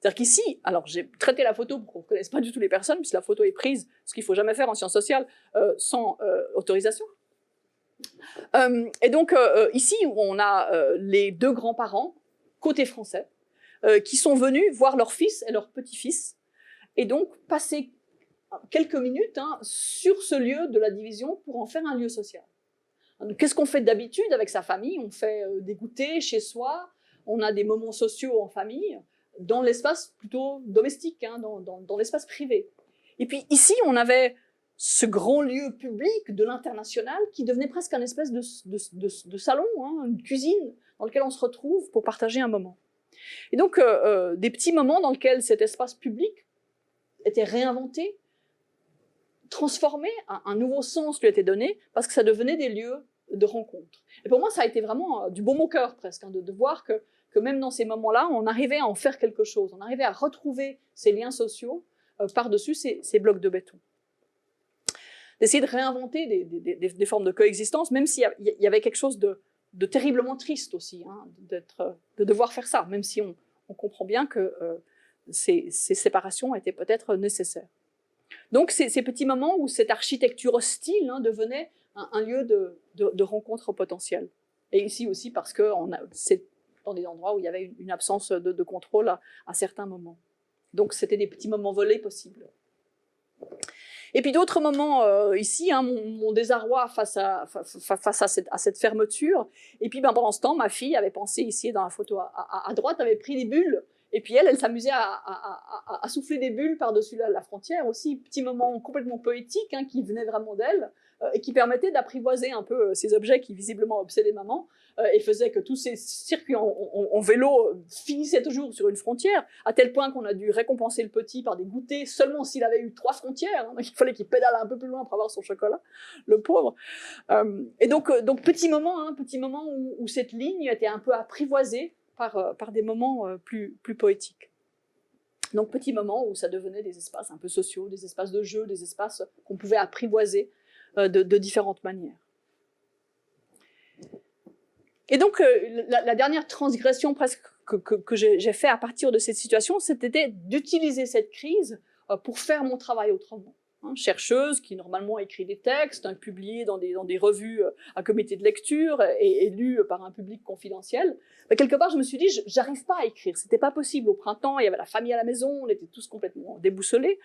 C'est-à-dire qu'ici, alors j'ai traité la photo pour qu'on ne connaisse pas du tout les personnes, puisque la photo est prise, ce qu'il ne faut jamais faire en sciences sociales, sans autorisation. Et donc ici, on a les deux grands-parents, côté français, qui sont venus voir leur fils et leur petit-fils, et donc passer quelques minutes hein, sur ce lieu de la division pour en faire un lieu social. Qu'est-ce qu'on fait d'habitude avec sa famille? On fait des goûters chez soi, on a des moments sociaux en famille, dans l'espace plutôt domestique, hein, dans l'espace privé. Et puis ici, on avait ce grand lieu public de l'international qui devenait presque un espèce de salon, hein, une cuisine, dans lequel on se retrouve pour partager un moment. Et donc, des petits moments dans lesquels cet espace public était réinventé, transformé, un nouveau sens lui était donné, parce que ça devenait des lieux de rencontre. Et pour moi, ça a été vraiment du baume au cœur presque, hein, de voir que même dans ces moments-là, on arrivait à en faire quelque chose, on arrivait à retrouver ces liens sociaux par-dessus ces blocs de béton. D'essayer de réinventer des formes de coexistence, même s'il y avait quelque chose de terriblement triste aussi, hein, de devoir faire ça, même si on comprend bien que ces séparations étaient peut-être nécessaires. Donc ces petits moments où cette architecture hostile, hein, devenait un lieu de rencontre potentielle. Et ici aussi parce que c'est dans des endroits où il y avait une absence de contrôle à certains moments. Donc c'était des petits moments volés possibles. Et puis d'autres moments ici, hein, mon désarroi face à cette fermeture. Et puis pendant ce temps, ma fille avait pensé ici dans la photo à droite, avait pris des bulles. Et puis elle s'amusait à souffler des bulles par-dessus la frontière aussi. Petit moment complètement poétique, hein, qui venait vraiment d'elle et qui permettait d'apprivoiser un peu ces objets qui visiblement obsédaient maman et faisaient que tous ces circuits en vélo finissaient toujours sur une frontière, à tel point qu'on a dû récompenser le petit par des goûters seulement s'il avait eu 3 frontières. Hein, donc il fallait qu'il pédale un peu plus loin pour avoir son chocolat, le pauvre. Et donc petit moment, hein, où cette ligne était un peu apprivoisée par des moments plus poétiques. Donc petit moment où ça devenait des espaces un peu sociaux, des espaces de jeu, des espaces qu'on pouvait apprivoiser de différentes manières. Et donc la dernière transgression presque que j'ai fait à partir de cette situation, c'était d'utiliser cette crise pour faire mon travail autrement. Hein, chercheuse qui normalement écrit des textes, hein, publiés dans des revues à comité de lecture et lus par un public confidentiel. Mais quelque part, je me suis dit, j'arrive pas à écrire. C'était pas possible. Au printemps, il y avait la famille à la maison, on était tous complètement déboussolés.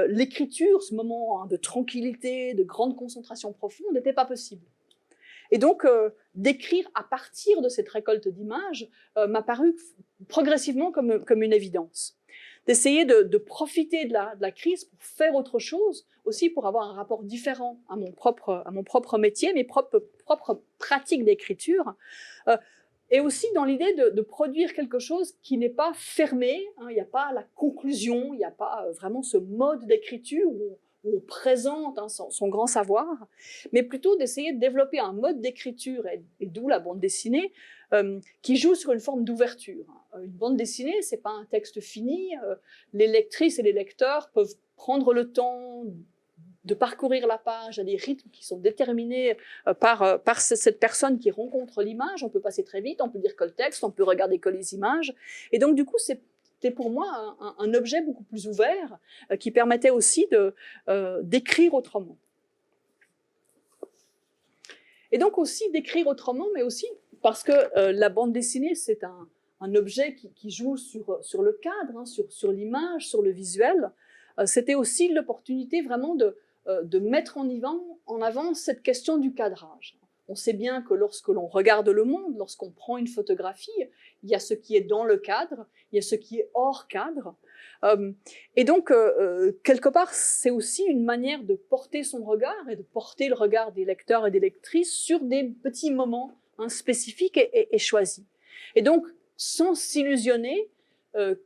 L'écriture, ce moment, hein, de tranquillité, de grande concentration profonde, n'était pas possible. Et donc, d'écrire à partir de cette récolte d'images m'a paru progressivement comme une évidence. D'essayer de profiter de la crise pour faire autre chose, aussi pour avoir un rapport différent à mon propre métier, mes propres pratiques d'écriture, et aussi dans l'idée de produire quelque chose qui n'est pas fermé, hein, il n'y a pas la conclusion, il n'y a pas vraiment ce mode d'écriture où on présente, hein, son grand savoir, mais plutôt d'essayer de développer un mode d'écriture, et d'où la bande dessinée, qui joue sur une forme d'ouverture. Une bande dessinée, c'est pas un texte fini. Les lectrices et les lecteurs peuvent prendre le temps de parcourir la page à des rythmes qui sont déterminés par cette personne qui rencontre l'image. On peut passer très vite, on peut lire que le texte, on peut regarder que les images. Et donc, du coup, c'était pour moi un objet beaucoup plus ouvert qui permettait aussi d'écrire autrement. Et donc aussi d'écrire autrement, mais aussi parce que la bande dessinée, c'est un objet qui joue sur le cadre, hein, sur l'image, sur le visuel. C'était aussi l'opportunité vraiment de mettre en avant cette question du cadrage. On sait bien que lorsque l'on regarde le monde, lorsqu'on prend une photographie, il y a ce qui est dans le cadre, il y a ce qui est hors cadre. Et donc, quelque part, c'est aussi une manière de porter son regard et de porter le regard des lecteurs et des lectrices sur des petits moments, hein, spécifiques et choisis. Et donc, sans s'illusionner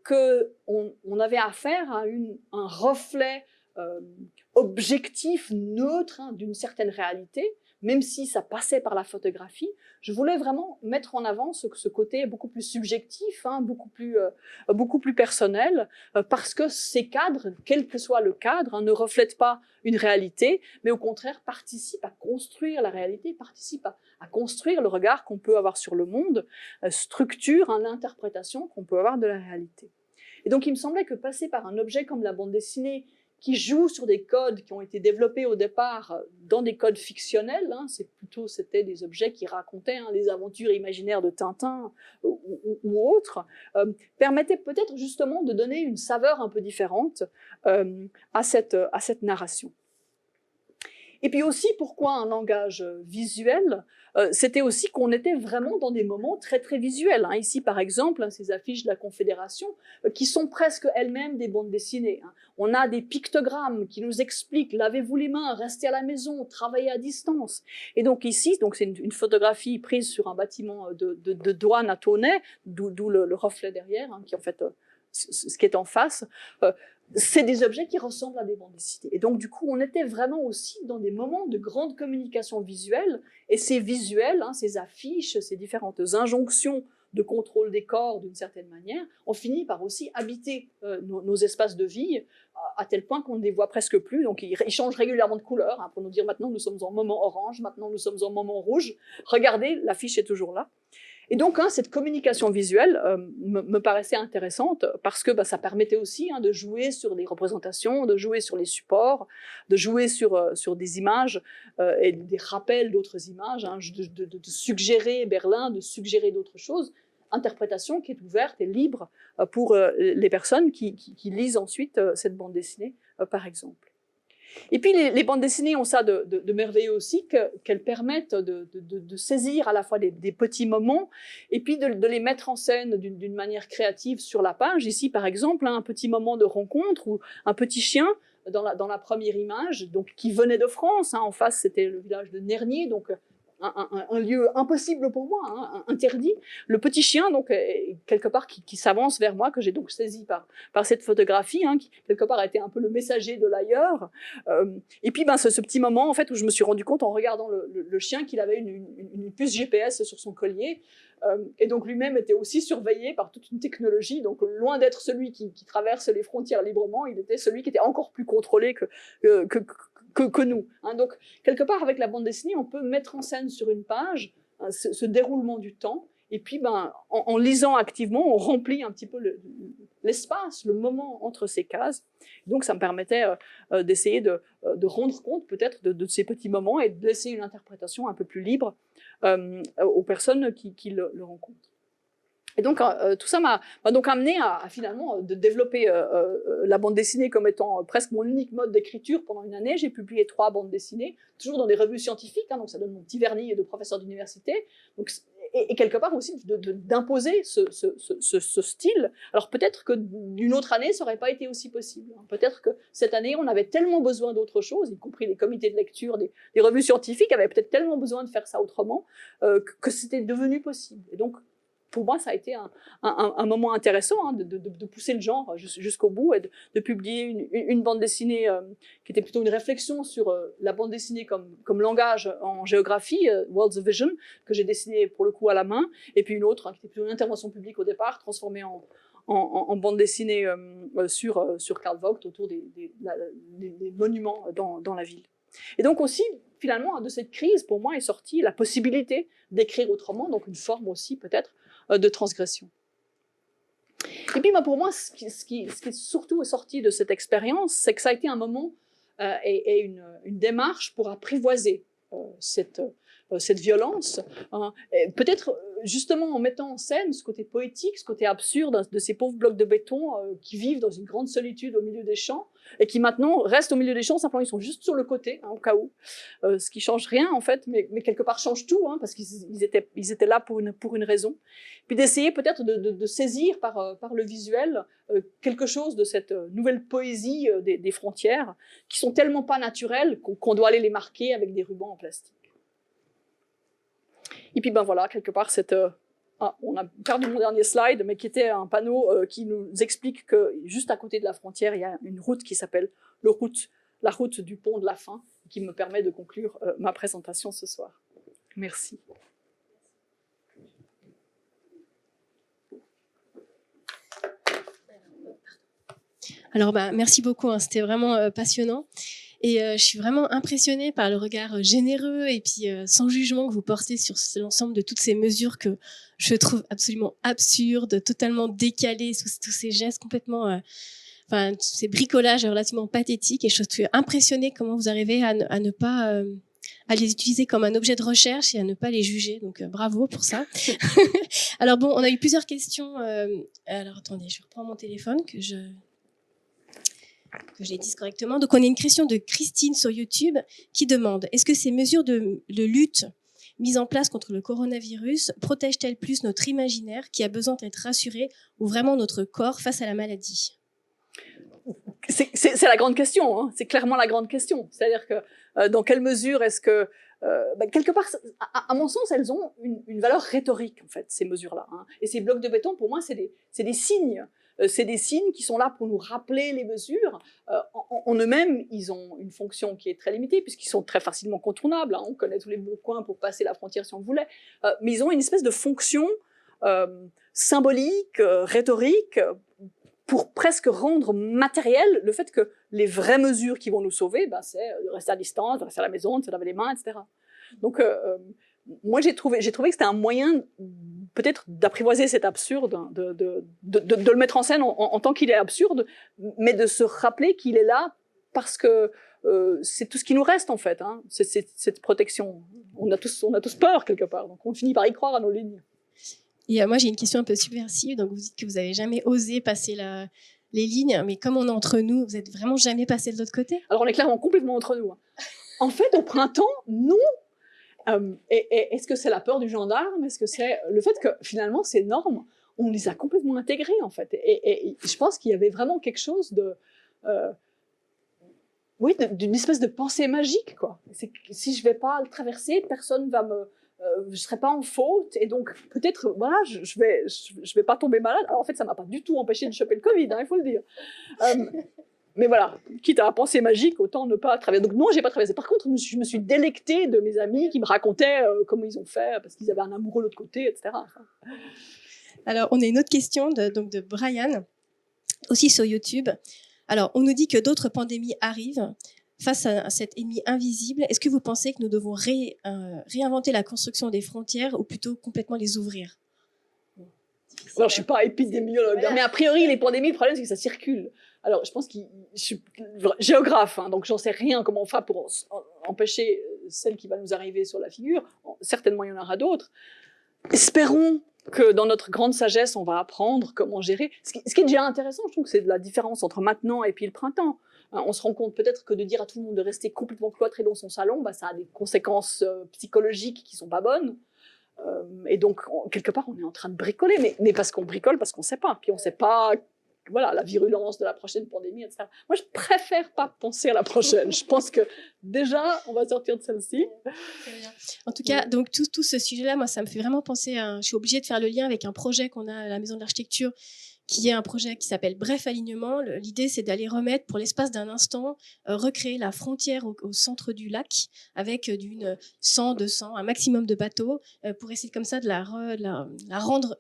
qu'on avait affaire à un reflet objectif, neutre, hein, d'une certaine réalité, même si ça passait par la photographie, je voulais vraiment mettre en avant ce côté beaucoup plus subjectif, hein, beaucoup plus personnel, parce que ces cadres, quel que soit le cadre, hein, ne reflètent pas une réalité, mais au contraire participent à construire la réalité, participent à construire le regard qu'on peut avoir sur le monde, structure, hein, l'interprétation qu'on peut avoir de la réalité. Et donc il me semblait que passer par un objet comme la bande dessinée, qui joue sur des codes qui ont été développés au départ dans des codes fictionnels, hein, c'était des objets qui racontaient, hein, les aventures imaginaires de Tintin ou autres, permettaient peut-être justement de donner une saveur un peu différente à cette narration. Et puis aussi, pourquoi un langage visuel? C'était aussi qu'on était vraiment dans des moments très très visuels. Hein. Ici, par exemple, hein, ces affiches de la Confédération, qui sont presque elles-mêmes des bandes dessinées. Hein. On a des pictogrammes qui nous expliquent « lavez-vous les mains, restez à la maison, travaillez à distance ». Et donc ici, c'est une photographie prise sur un bâtiment de douane à Taunay, d'où le reflet derrière, hein, qui en fait ce qui est en face. C'est des objets qui ressemblent à des bandes dessinées. Et donc, du coup, on était vraiment aussi dans des moments de grande communication visuelle. Et ces visuels, hein, ces affiches, ces différentes injonctions de contrôle des corps d'une certaine manière, on finit par aussi habiter nos espaces de vie à tel point qu'on ne les voit presque plus. Donc ils changent régulièrement de couleur pour nous dire maintenant nous sommes en moment orange, maintenant nous sommes en moment rouge. Regardez, l'affiche est toujours là. Et donc, cette communication visuelle me paraissait intéressante parce que ça permettait aussi de jouer sur des représentations, de jouer sur les supports, de jouer sur des images et des rappels d'autres images, de suggérer Berlin, de suggérer d'autres choses. Interprétation qui est ouverte et libre pour les personnes qui lisent ensuite cette bande dessinée, par exemple. Et puis les bandes dessinées ont ça de merveilleux aussi, qu'elles permettent de saisir à la fois des petits moments et puis de les mettre en scène d'une manière créative sur la page. Ici, par exemple, un petit moment de rencontre où un petit chien, dans la première image, donc, qui venait de France, en face c'était le village de Nernier, donc un lieu impossible pour moi, interdit. Le petit chien, donc, quelque part, qui s'avance vers moi, que j'ai donc saisi par cette photographie, qui, quelque part, a été un peu le messager de l'ailleurs. Et puis, ce petit moment, en fait, où je me suis rendu compte, en regardant le chien, qu'il avait une puce GPS sur son collier, et donc lui-même était aussi surveillé par toute une technologie. Donc, loin d'être celui qui traverse les frontières librement, il était celui qui était encore plus contrôlé que nous. Donc, quelque part, avec la bande dessinée, on peut mettre en scène sur une page ce déroulement du temps, et puis en lisant activement, on remplit un petit peu l'espace, le moment entre ces cases. Donc, ça me permettait d'essayer de rendre compte peut-être de ces petits moments et de laisser une interprétation un peu plus libre aux personnes qui le rencontrent. Et donc, tout ça m'a donc amené à finalement de développer la bande dessinée comme étant presque mon unique mode d'écriture pendant une année. J'ai publié 3 bandes dessinées, toujours dans des revues scientifiques, donc ça donne mon petit vernis de professeur d'université. Donc, et quelque part aussi d'imposer ce style. Alors peut-être que d'une autre année, ça n'aurait pas été aussi possible. Peut-être que cette année, on avait tellement besoin d'autre chose, y compris les comités de lecture des revues scientifiques avaient peut-être tellement besoin de faire ça autrement que c'était devenu possible. Et donc, pour moi, ça a été un moment intéressant de pousser le genre jusqu'au bout et de publier une bande dessinée qui était plutôt une réflexion sur la bande dessinée comme langage en géographie, World's Vision, que j'ai dessinée pour le coup à la main, et puis une autre qui était plutôt une intervention publique au départ, transformée en bande dessinée sur Karl Vogt autour des monuments dans la ville. Et donc aussi, finalement, de cette crise, pour moi, est sortie la possibilité d'écrire autrement, donc une forme aussi peut-être de transgression. Et puis pour moi, ce qui est surtout sorti de cette expérience, c'est que ça a été un moment et une démarche pour apprivoiser cette violence, peut-être justement en mettant en scène ce côté poétique, ce côté absurde de ces pauvres blocs de béton qui vivent dans une grande solitude au milieu des champs et qui maintenant restent au milieu des champs, simplement ils sont juste sur le côté, au cas où, ce qui change rien en fait, mais quelque part change tout, parce qu'ils étaient là pour une raison. Puis d'essayer peut-être de saisir par le visuel quelque chose de cette nouvelle poésie des frontières qui sont tellement pas naturelles qu'on doit aller les marquer avec des rubans en plastique. Et puis voilà, quelque part, on a perdu mon dernier slide, mais qui était un panneau qui nous explique que juste à côté de la frontière, il y a une route qui s'appelle la route du pont de la faim, qui me permet de conclure ma présentation ce soir. Merci. Alors, merci beaucoup, c'était vraiment passionnant. Et je suis vraiment impressionnée par le regard généreux et puis sans jugement que vous portez sur l'ensemble de toutes ces mesures que je trouve absolument absurdes, totalement décalées, tous ces gestes complètement, tous ces bricolages relativement pathétiques. Et je suis impressionnée comment vous arrivez à ne pas à les utiliser comme un objet de recherche et à ne pas les juger. Donc bravo pour ça. Alors bon, on a eu plusieurs questions. Alors attendez, je reprends mon téléphone que je les dise correctement. Donc, on a une question de Christine sur YouTube qui demande: est-ce que ces mesures de lutte mises en place contre le coronavirus protègent-elles plus notre imaginaire qui a besoin d'être rassuré ou vraiment notre corps face à la maladie? C'est la grande question, c'est clairement la grande question. C'est-à-dire que dans quelle mesure est-ce que quelque part, à mon sens, elles ont une valeur rhétorique, en fait, ces mesures-là. Et ces blocs de béton, pour moi, c'est des signes. C'est des signes qui sont là pour nous rappeler les mesures. En eux-mêmes, ils ont une fonction qui est très limitée, puisqu'ils sont très facilement contournables. On connaît tous les bons coins pour passer la frontière si on voulait. Mais ils ont une espèce de fonction symbolique, rhétorique, pour presque rendre matériel le fait que les vraies mesures qui vont nous sauver, c'est de rester à distance, de rester à la maison, de se laver les mains, etc. Donc, moi, j'ai trouvé que c'était un moyen peut-être d'apprivoiser cet absurde, de le mettre en scène en tant qu'il est absurde, mais de se rappeler qu'il est là parce que c'est tout ce qui nous reste, en fait, hein, c'est cette protection. On a tous peur, quelque part, donc on finit par y croire à nos lignes. Et moi, j'ai une question un peu subversive. Donc, vous dites que vous n'avez jamais osé passer les lignes, mais comme on est entre nous, vous n'êtes vraiment jamais passé de l'autre côté? Alors, on est clairement complètement entre nous. Hein. En fait, au printemps, non. Est-ce que c'est la peur du gendarme? Est-ce que c'est le fait que, finalement, ces normes, on les a complètement intégrées, en fait. Et je pense qu'il y avait vraiment quelque chose d'une espèce de pensée magique, quoi. C'est que si je vais pas le traverser, personne va je serai pas en faute, et donc peut-être voilà, je vais pas tomber malade. Alors en fait, ça m'a pas du tout empêché de choper le Covid, hein, il faut le dire. Mais voilà, quitte à penser magique, autant ne pas traverser. Donc non, j'ai pas traversé. Par contre, je me suis délectée de mes amis qui me racontaient comment ils ont fait parce qu'ils avaient un amoureux de l'autre côté, etc. Enfin. Alors, on a une autre question de Brian, aussi sur YouTube. Alors, on nous dit que d'autres pandémies arrivent. Face à cet ennemi invisible, est-ce que vous pensez que nous devons réinventer la construction des frontières ou plutôt complètement les ouvrir? Alors, je suis pas épidémiologue, mais a priori, les pandémies, le problème, c'est que ça circule. Alors, je pense que je suis géographe, hein, donc j'en sais rien comment on fera pour empêcher celle qui va nous arriver sur la figure. Certainement, il y en aura d'autres. Espérons que dans notre grande sagesse, on va apprendre comment gérer. Ce qui est déjà intéressant, je trouve que c'est de la différence entre maintenant et puis le printemps. On se rend compte peut-être que de dire à tout le monde de rester complètement cloîtré dans son salon, ça a des conséquences psychologiques qui sont pas bonnes. Et donc, quelque part, on est en train de bricoler, mais parce qu'on bricole, parce qu'on sait pas. Puis on sait pas, voilà, la virulence de la prochaine pandémie, etc. Moi, je préfère pas penser à la prochaine. Je pense que déjà, on va sortir de celle-ci. En tout cas, donc tout ce sujet-là, moi, ça me fait vraiment penser je suis obligée de faire le lien avec un projet qu'on a à la Maison de l'Architecture, qui est un projet qui s'appelle Bref Alignement. L'idée, c'est d'aller remettre, pour l'espace d'un instant, recréer la frontière au centre du lac, avec d'une 100, 200, un maximum de bateaux, pour essayer comme ça de la rendre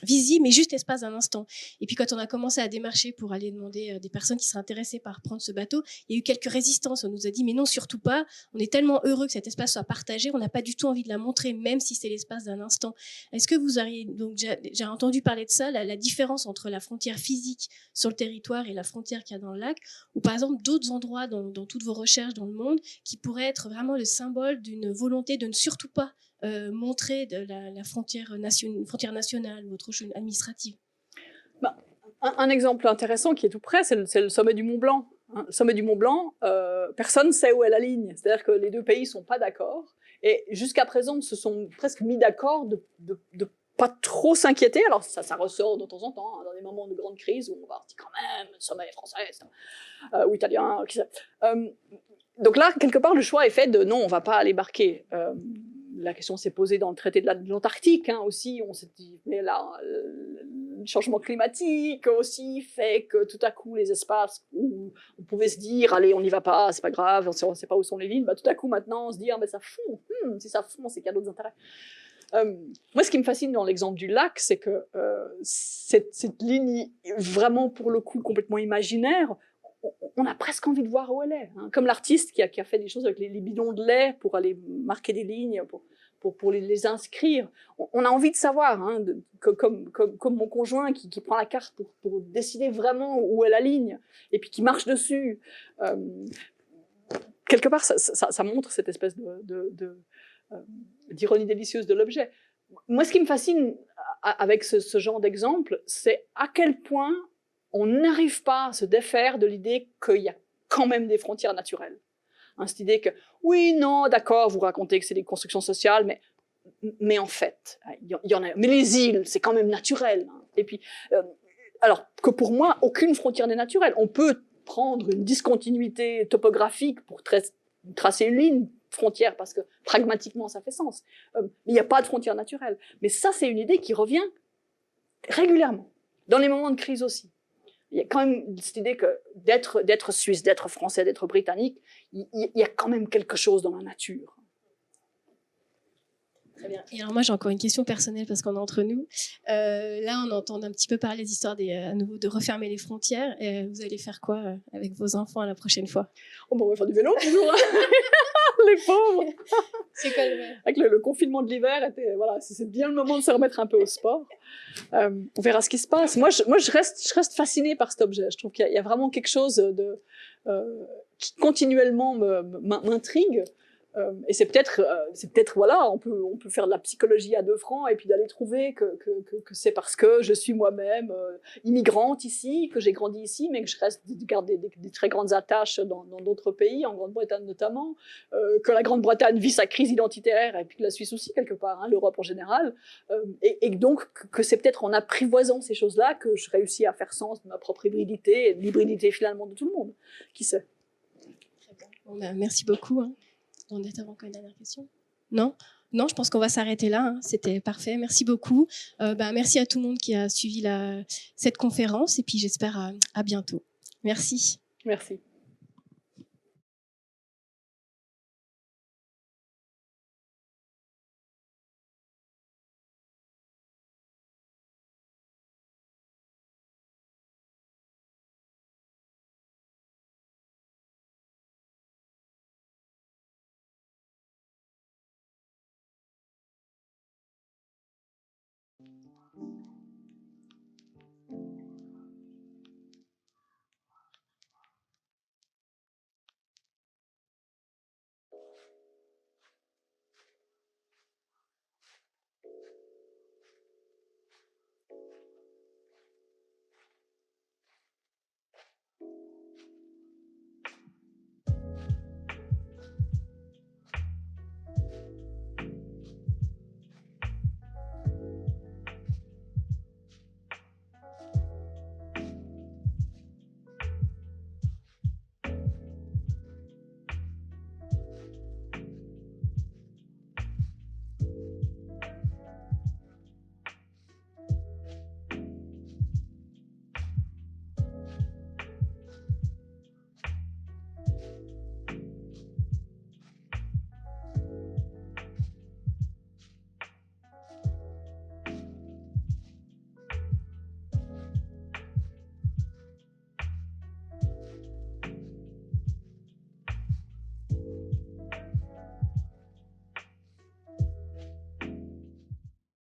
visible, mais juste l'espace d'un instant. Et puis, quand on a commencé à démarcher pour aller demander des personnes qui seraient intéressées par prendre ce bateau, il y a eu quelques résistances. On nous a dit, mais non, surtout pas. On est tellement heureux que cet espace soit partagé, on n'a pas du tout envie de la montrer, même si c'est l'espace d'un instant. Est-ce que vous auriez donc j'ai entendu parler de ça, la différence entre la frontière physique sur le territoire et la frontière qu'il y a dans le lac, ou par exemple d'autres endroits dans toutes vos recherches dans le monde qui pourraient être vraiment le symbole d'une volonté de ne surtout pas montrer de la frontière nationale ou autre chose administrative? Un exemple intéressant qui est tout près, c'est le sommet du Mont Blanc. Hein. Le sommet du Mont Blanc, personne ne sait où est la ligne. C'est-à-dire que les deux pays ne sont pas d'accord. Et jusqu'à présent, ils se sont presque mis d'accord de pas trop s'inquiéter. Alors ça ressort de temps en temps, hein, dans des moments de grande crise où on va dire quand même, le sommet français ou italien. Donc là, quelque part, le choix est fait de non, on va pas aller barquer. La question s'est posée dans le traité de l'Antarctique aussi. On s'est dit, mais là, le changement climatique aussi fait que tout à coup, les espaces où on pouvait se dire, allez, on n'y va pas, c'est pas grave, on ne sait pas où sont les lignes, tout à coup, maintenant, on se dit, ça fond. Si ça fond, c'est qu'il y a d'autres intérêts. Moi, ce qui me fascine dans l'exemple du lac, c'est que cette ligne, vraiment pour le coup complètement imaginaire, on a presque envie de voir où elle est. Hein. Comme l'artiste qui a fait des choses avec les bidons de lait pour aller marquer des lignes, pour les inscrire. On a envie de savoir, hein, comme mon conjoint qui prend la carte pour décider vraiment où est la ligne, et puis qui marche dessus. Quelque part, ça montre cette espèce d'ironie délicieuse de l'objet. Moi, ce qui me fascine avec ce genre d'exemple, c'est à quel point on n'arrive pas à se défaire de l'idée qu'il y a quand même des frontières naturelles. Hein, cette idée que, oui, non, d'accord, vous racontez que c'est des constructions sociales, mais en fait, il y en a. Mais les îles, c'est quand même naturel. Hein. Et puis, alors que pour moi, aucune frontière n'est naturelle. On peut prendre une discontinuité topographique pour tracer une ligne frontière, parce que pragmatiquement, ça fait sens. Mais il n'y a pas de frontière naturelle. Mais ça, c'est une idée qui revient régulièrement, dans les moments de crise aussi. Il y a quand même cette idée que d'être suisse, d'être français, d'être britannique, il y a quand même quelque chose dans la nature. Très bien. Et alors moi j'ai encore une question personnelle parce qu'on est entre nous. Là on entend un petit peu parler des histoires à nouveau de refermer les frontières. Et vous allez faire quoi avec vos enfants la prochaine fois? Oh, bon, on va faire du vélo toujours. Les pauvres. C'est quoi le Avec le confinement de l'hiver, voilà, c'est bien le moment de se remettre un peu au sport. On verra ce qui se passe. Moi, je reste fascinée par cet objet. Je trouve qu'il y a vraiment quelque chose qui continuellement m'intrigue. Et c'est peut-être, voilà, on peut faire de la psychologie à 2 francs et puis d'aller trouver que c'est parce que je suis moi-même immigrante ici, que j'ai grandi ici, mais que je garde des très grandes attaches dans d'autres pays, en Grande-Bretagne notamment, que la Grande-Bretagne vit sa crise identitaire et puis que la Suisse aussi quelque part, hein, l'Europe en général, et donc que c'est peut-être en apprivoisant ces choses-là que je réussis à faire sens de ma propre hybridité et de l'hybridité finalement de tout le monde. Qui sait? Très bien. Bon, ben, merci beaucoup. Hein. On est avant une dernière question? Non? Non, je pense qu'on va s'arrêter là. Hein. C'était parfait. Merci beaucoup. Merci à tout le monde qui a suivi cette conférence et puis j'espère à bientôt. Merci. Merci.